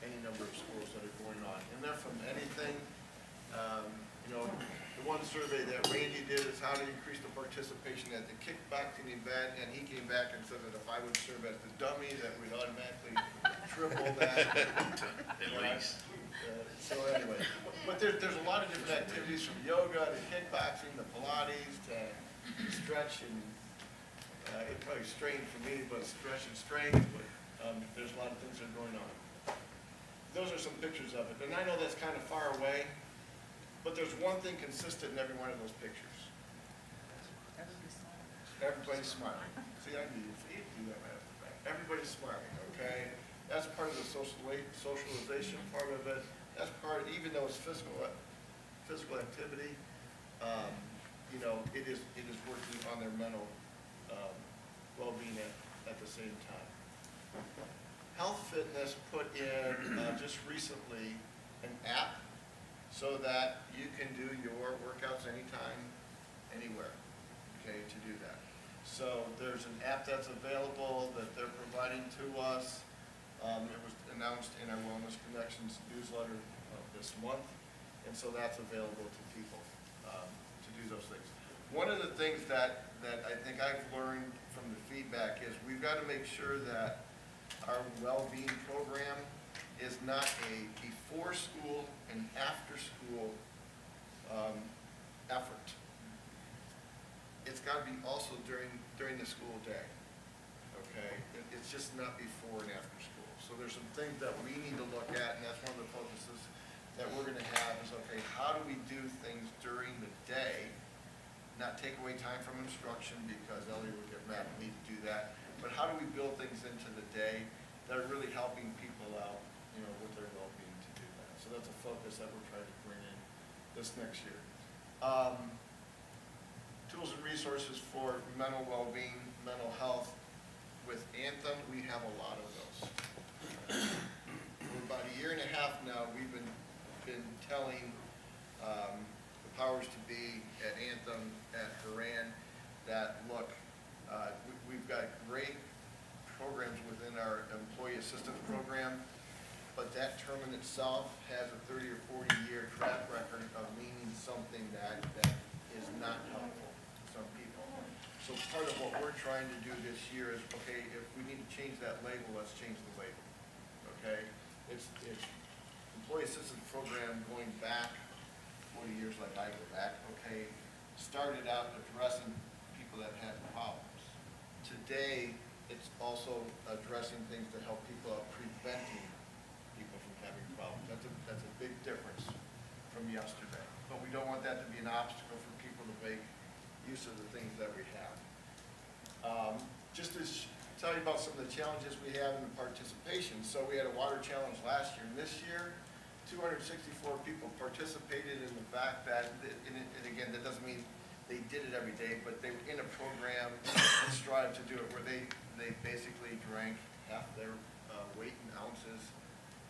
any number of schools that are going on. And they're from anything, you know, the one survey that Randy did is how to increase the participation at the kickboxing event, and he came back and said that if I would serve as the dummy, that we'd automatically triple that. At least. So anyway, but there's a lot of different activities, from yoga to kickboxing to Pilates to stretch and it's probably strange for me, but stretch and strength, but there's a lot of things that are going on. Those are some pictures of it, and I know that's kind of far away, but there's one thing consistent in every one of those pictures. Everybody's smiling. See, I need to do that right after that. Everybody's smiling, okay? That's part of the socialization part of it. That's part, even though it's physical activity, you know, it is working on their mental well-being at the same time. Health Fitness put in just recently an app so that you can do your workouts anytime, anywhere, okay, to do that. So there's an app that's available that they're providing to us. It was announced in our Wellness Connections newsletter this month, and so that's available to people to do those things. One of the things that I think I've learned from the feedback is we've got to make sure that our well-being program is not a before school and after school effort. It's got to be also during the school day, okay? It's just not before and after school. So there's some things that we need to look at, and that's one of the focuses that we're going to have is, okay, how do we do things during the day, not take away time from instruction because Ellie would get mad at me to do that, but how do we build things into the day that are really helping people out, you know, with their well-being to do that. So that's a focus that we're trying to bring in this next year. Tools and resources for mental well-being, mental health. With Anthem, we have a lot of those. For about a year and a half now, we've been telling the powers to be at Anthem, at Haran, that look, we've got great programs within our employee assistance program, but that term in itself has a 30 or 40-year track record of meaning something that is not helpful to some people. So part of what we're trying to do this year is, okay, if we need to change that label, let's change the label, okay? It's employee assistance program going back 40 years like I go back, okay, started out addressing people that had problems. Today, it's also addressing things to help people out, preventing people from having problems. That's a big difference from yesterday. But we don't want that to be an obstacle for people to make use of the things that we have. Just to tell you about some of the challenges we have in the participation. So we had a water challenge last year, and this year, 264 people participated in the fact that, and again, that doesn't mean they did it every day, but they were in a program and strived to do it where they basically drank half their weight in ounces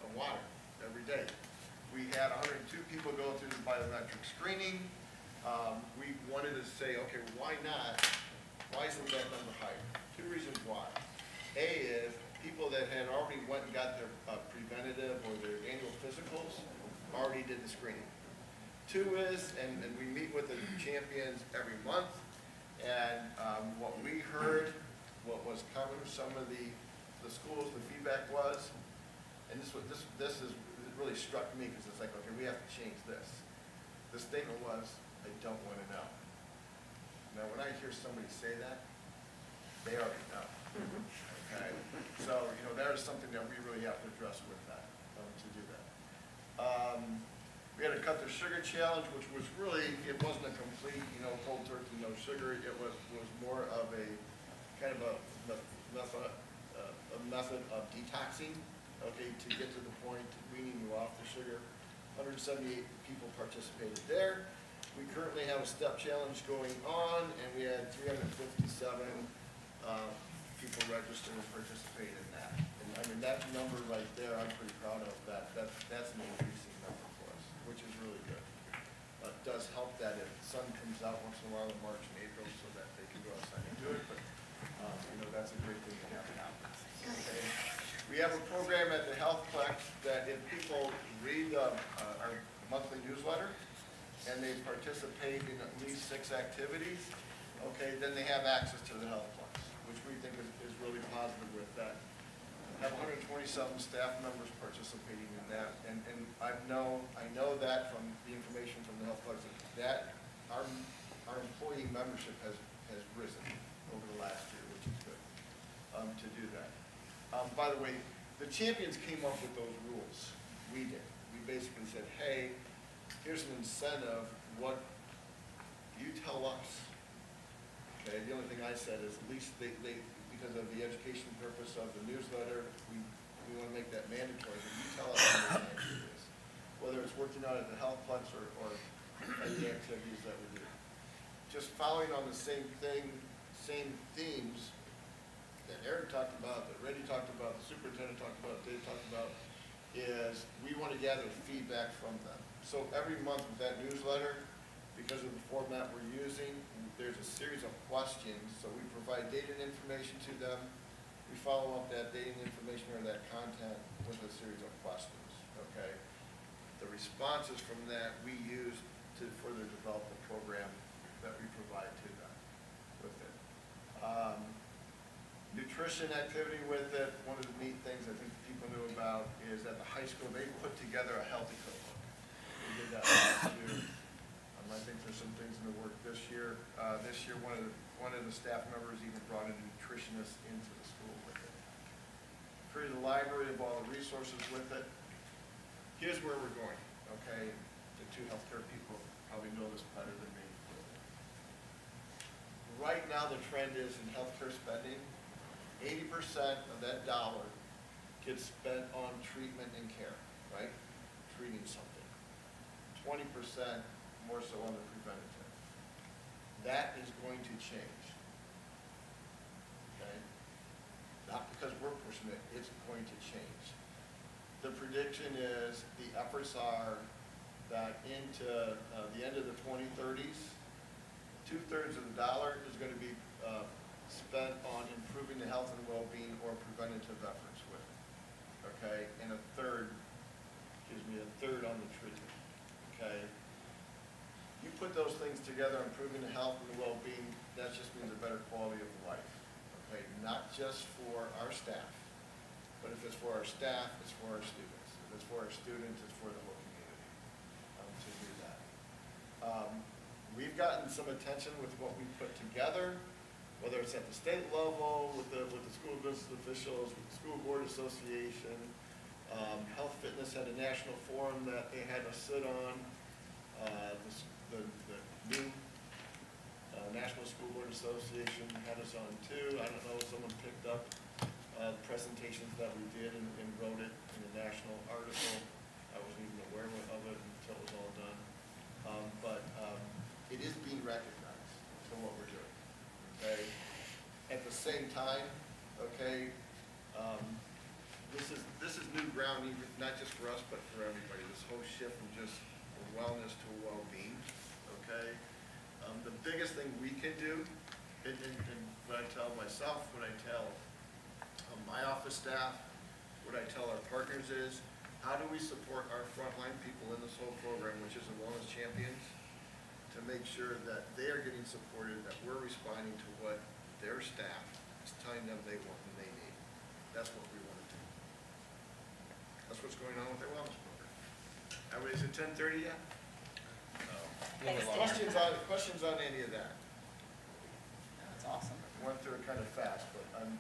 of water every day. We had 102 people go through the biometric screening. We wanted to say, okay, why not? Why isn't that number higher? Two reasons why. A is people that had already went and got their preventative or their annual physicals already did the screening. Two is, and we meet with the champions every month, and what we heard, what was coming from some of the schools, the feedback was, and this is really struck me because it's like, okay, we have to change this. The statement was, I don't want to know. Now, when I hear somebody say that, they already know. Okay, so that is something that we really have to address with that, to do that. We had a cut the sugar challenge, which was really, it wasn't a complete, cold turkey, no sugar. It was more of a kind of a method of detoxing, okay, to get to the point weaning you off the sugar. 178 people participated there. We currently have a step challenge going on, and we had 357 people register and participate in that. And I mean, that number right there, I'm pretty proud of that. That's an increasing number for us, which is really good. It does help that if the sun comes out once in a while in March and April so that they can go outside and do it, but that's a great thing to have happen. Okay. We have a program at the Healthplex that if people read our monthly newsletter and they participate in at least 6 activities, okay, then they have access to the Healthplex, which we think is really positive with that. Have 127 staff members participating in that, and I know that from the information from the Healthplex that our employee membership has risen over the last year, which is good to do that. By the way, the champions came up with those rules. We did. We basically said, hey, here's an incentive. What you tell us, okay? The only thing I said is at least they, because of the education purpose of the newsletter, we want to make that mandatory, but you tell us how many times it is. Whether it's working out at the healthplex or any activities that we do. Just following on the same thing, same themes that Eric talked about, that Reddy talked about, the superintendent talked about, Dave talked about, is we want to gather feedback from them. So every month with that newsletter, because of the format we're using, there's a series of questions. So we provide data and information to them. We follow up that data and information or that content with a series of questions, okay? The responses from that we use to further develop the program that we provide to them with it. Nutrition activity with it, one of the neat things I think people knew about is at the high school, they put together a healthy cookbook. We did that last year. I think there's some things in the work this year. This year, one of the staff members even brought a nutritionist into the school with it. Created a library of all the resources with it. Here's where we're going, okay? The two healthcare people probably know this better than me. Right now, the trend is in healthcare spending, 80% of that dollar gets spent on treatment and care, right? Treating something. 20% more so on the preventative. That is going to change, okay? Not because we're pushing it, it's going to change. The prediction is, the efforts are that into the end of the 2030s, 2/3 of the dollar is going to be spent on improving the health and well-being or preventative efforts with it, okay? And a third on the treatment, okay? You put those things together, improving the health and the well-being, that just means a better quality of life, okay? Not just for our staff, but if it's for our staff, it's for our students. If it's for our students, it's for the whole community to do that. We've gotten some attention with what we put together, whether it's at the state level, with the school business officials, with the school board association. Health Fitness had a national forum that they had us sit on. The new National School Board Association had us on too. I don't know if someone picked up the presentations that we did and wrote it in a national article. I wasn't even aware of it until it was all done. But it is being recognized for what we're doing, okay? At the same time, okay, this is new ground, even, not just for us, but for everybody. This whole shift from just wellness to well-being, okay? The biggest thing we can do, and what I tell myself, what I tell my office staff, what I tell our partners is, how do we support our frontline people in this whole program, which is the Wellness Champions, to make sure that they are getting supported, that we're responding to what their staff is telling them they want and they need. That's what we want to do. That's what's going on with their wellness program. Everybody's at 10:30 yet? Questions on any of that? That's awesome. I went through it kind of fast, but I'm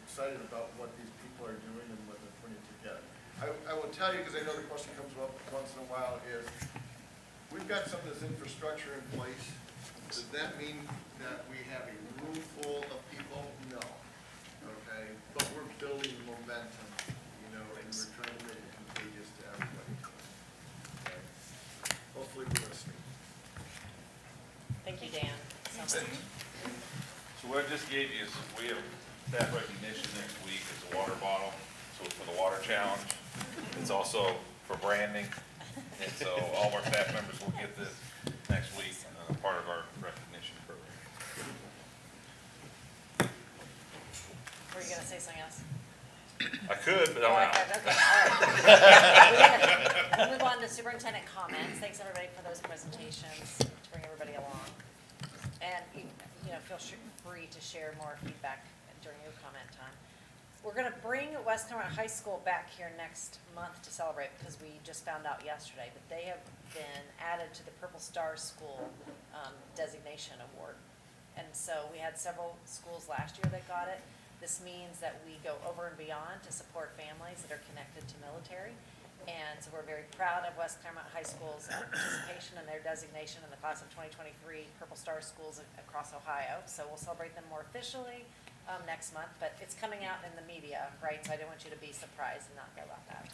excited about what these people are doing and what they're putting together. I will tell you, because I know the question comes up once in a while, is we've got some of this infrastructure in place. Does that mean that we have a room full of people? No. Okay? But we're building momentum, you know, and we're trying to make it contagious to everybody. Okay? Hopefully we're listening. Thank you, Dan. So much. So what I just gave you is, we have staff recognition next week. It's a water bottle, so it's for the water challenge. It's also for branding, and so all of our staff members will get this next week, part of our recognition program. Were you gonna say something else? I could, but I'm Oh, out. okay, all right. We'll move on to superintendent comments. Thanks, everybody, for those presentations, to bring everybody along. And, you know, feel free to share more feedback during your comment time. We're gonna bring West Clermont High School back here next month to celebrate, because we just found out yesterday, but they have been added to the Purple Star School designation award. And so we had several schools last year that got it. This means that we go over and beyond to support families that are connected to military. And so we're very proud of West Clermont High School's participation and their designation in the class of 2023 Purple Star schools across Ohio. So we'll celebrate them more officially next month, but it's coming out in the media, right? So I didn't want you to be surprised and not know about that.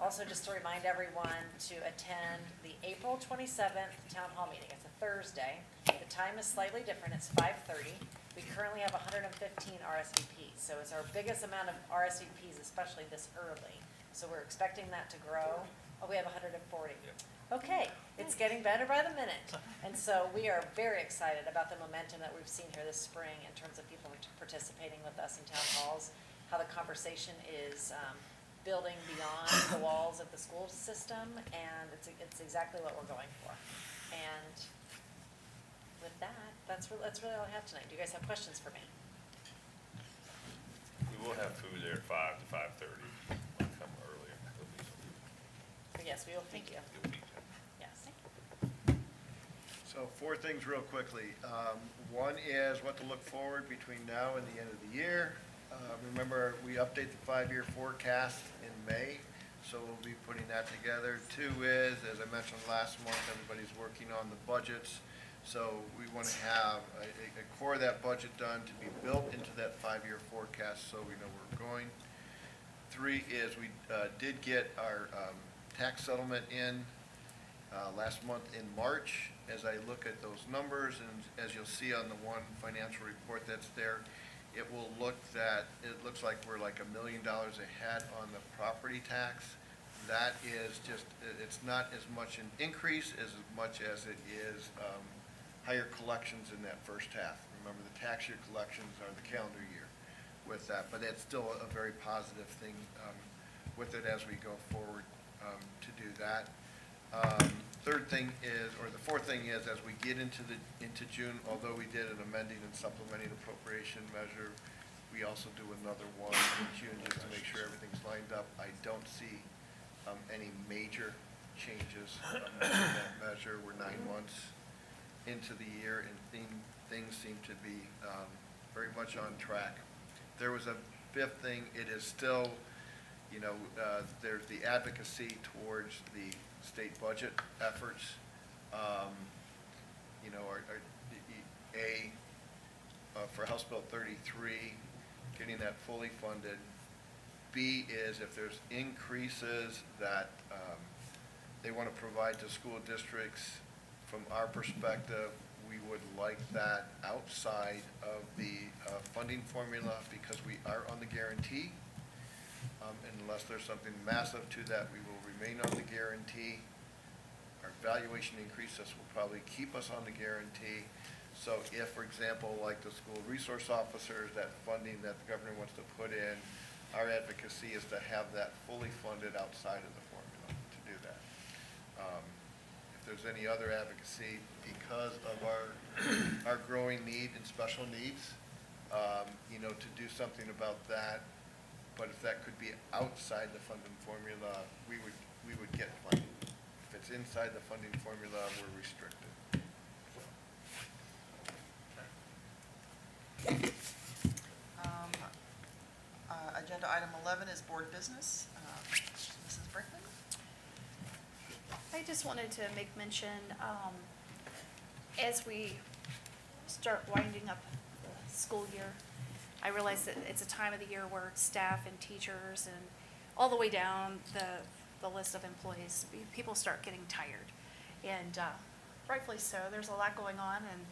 Also, just to remind everyone to attend the April 27th Town Hall meeting. It's a Thursday. The time is slightly different. It's 5:30. We currently have 115 RSVPs, so it's our biggest amount of RSVPs, especially this early. So we're expecting that to grow. Oh, we have 140. Okay, it's getting better by the minute. And so we are very excited about the momentum that we've seen here this spring in terms of people participating with us in town halls, how the conversation is building beyond the walls of the school system, and it's exactly what we're going for. And with that, that's really all I have tonight. Do you guys have questions for me? We will have food there at 5 to 5:30. Come earlier. But yes, we will feed you. You'll be there. Yes. So 4 things real quickly. One is what to look forward between now and the end of the year. Remember, we update the 5-year forecast in May, so we'll be putting that together. 2 is, as I mentioned last month, everybody's working on the budgets. So we want to have a core of that budget done to be built into that 5-year forecast so we know where we're going. 3 is we did get our tax settlement in last month in March. As I look at those numbers, and as you'll see on the one financial report that's there, it looks like we're like $1 million ahead on the property tax. That is just, it's not as much an increase as much as it is higher collections in that first half. Remember, the tax year collections are the calendar year with that, but it's still a very positive thing with it as we go forward to do that. Third thing is, or the fourth thing is, as we get into June, although we did an amending and supplementing appropriation measure, we also do another one in June just to make sure everything's lined up. I don't see any major changes in that measure. We're 9 months into the year, and things seem to be very much on track. There was a 5th thing. It is still, there's the advocacy towards the state budget efforts. For House Bill 33, getting that fully funded. B is if there's increases that they want to provide to school districts, from our perspective, we would like that outside of the funding formula because we are on the guarantee. Unless there's something massive to that, we will remain on the guarantee. Our valuation increases will probably keep us on the guarantee. So if, for example, like the school resource officers, that funding that the governor wants to put in, our advocacy is to have that fully funded outside of the formula to do that. If there's any other advocacy, because of our growing need in special needs, to do something about that. But if that could be outside the funding formula, we would get funding. If it's inside the funding formula, we're restricted. Agenda item 11 is board business. Mrs. Brickman? I just wanted to make mention, as we start winding up the school year, I realize that it's a time of the year where staff and teachers and all the way down the list of employees, people start getting tired. And rightfully so. There's a lot going on, and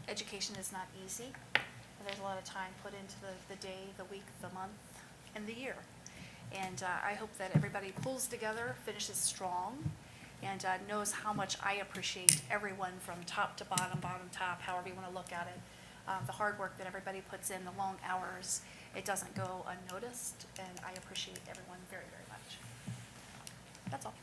education is not easy. And there's a lot of time put into the day, the week, the month, and the year. And I hope that everybody pulls together, finishes strong, and knows how much I appreciate everyone from top to bottom, top, however you want to look at it. The hard work that everybody puts in, the long hours, it doesn't go unnoticed, and I appreciate everyone very, very much. That's all.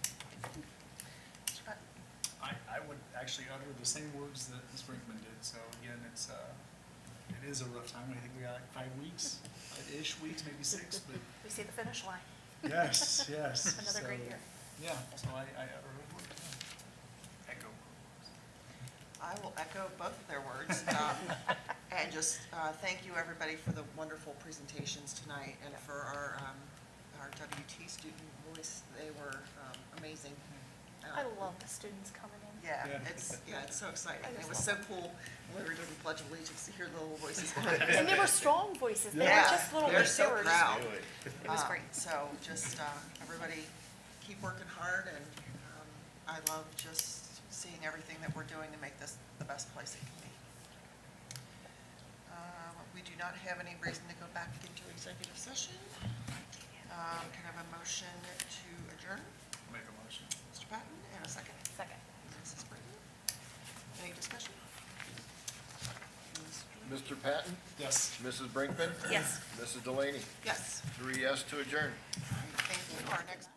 I would actually utter the same words that Ms. Brinkman did. So again, it is a rough time. I think we got like 5 weeks, 5-ish weeks, maybe 6. But We see the finish line. yes. Another great year. Yeah. So I utter a word. Echo. I will echo both of their words. And just thank you, everybody, for the wonderful presentations tonight and for our our WT student voice. They were amazing. I love the students coming in. Yeah, it's so exciting. I just It was love so cool when we were doing the Pledge of Allegiance to hear the little voices behind us. And they were strong voices. They Yeah, weren't just little, they're so they were proud. It was great. So just everybody keep working hard, and I love just seeing everything that we're doing to make this the best place it can be. We do not have any reason to go back into executive session. Can I have a motion to adjourn? Make a motion. Mr. Patton, and a second. Second. Mrs. Britton. Any discussion? Mr. Patton? Yes. Mrs. Brinkman? Yes. Mrs. Delaney? Yes. 3 yes to adjourn. Thank you. Our next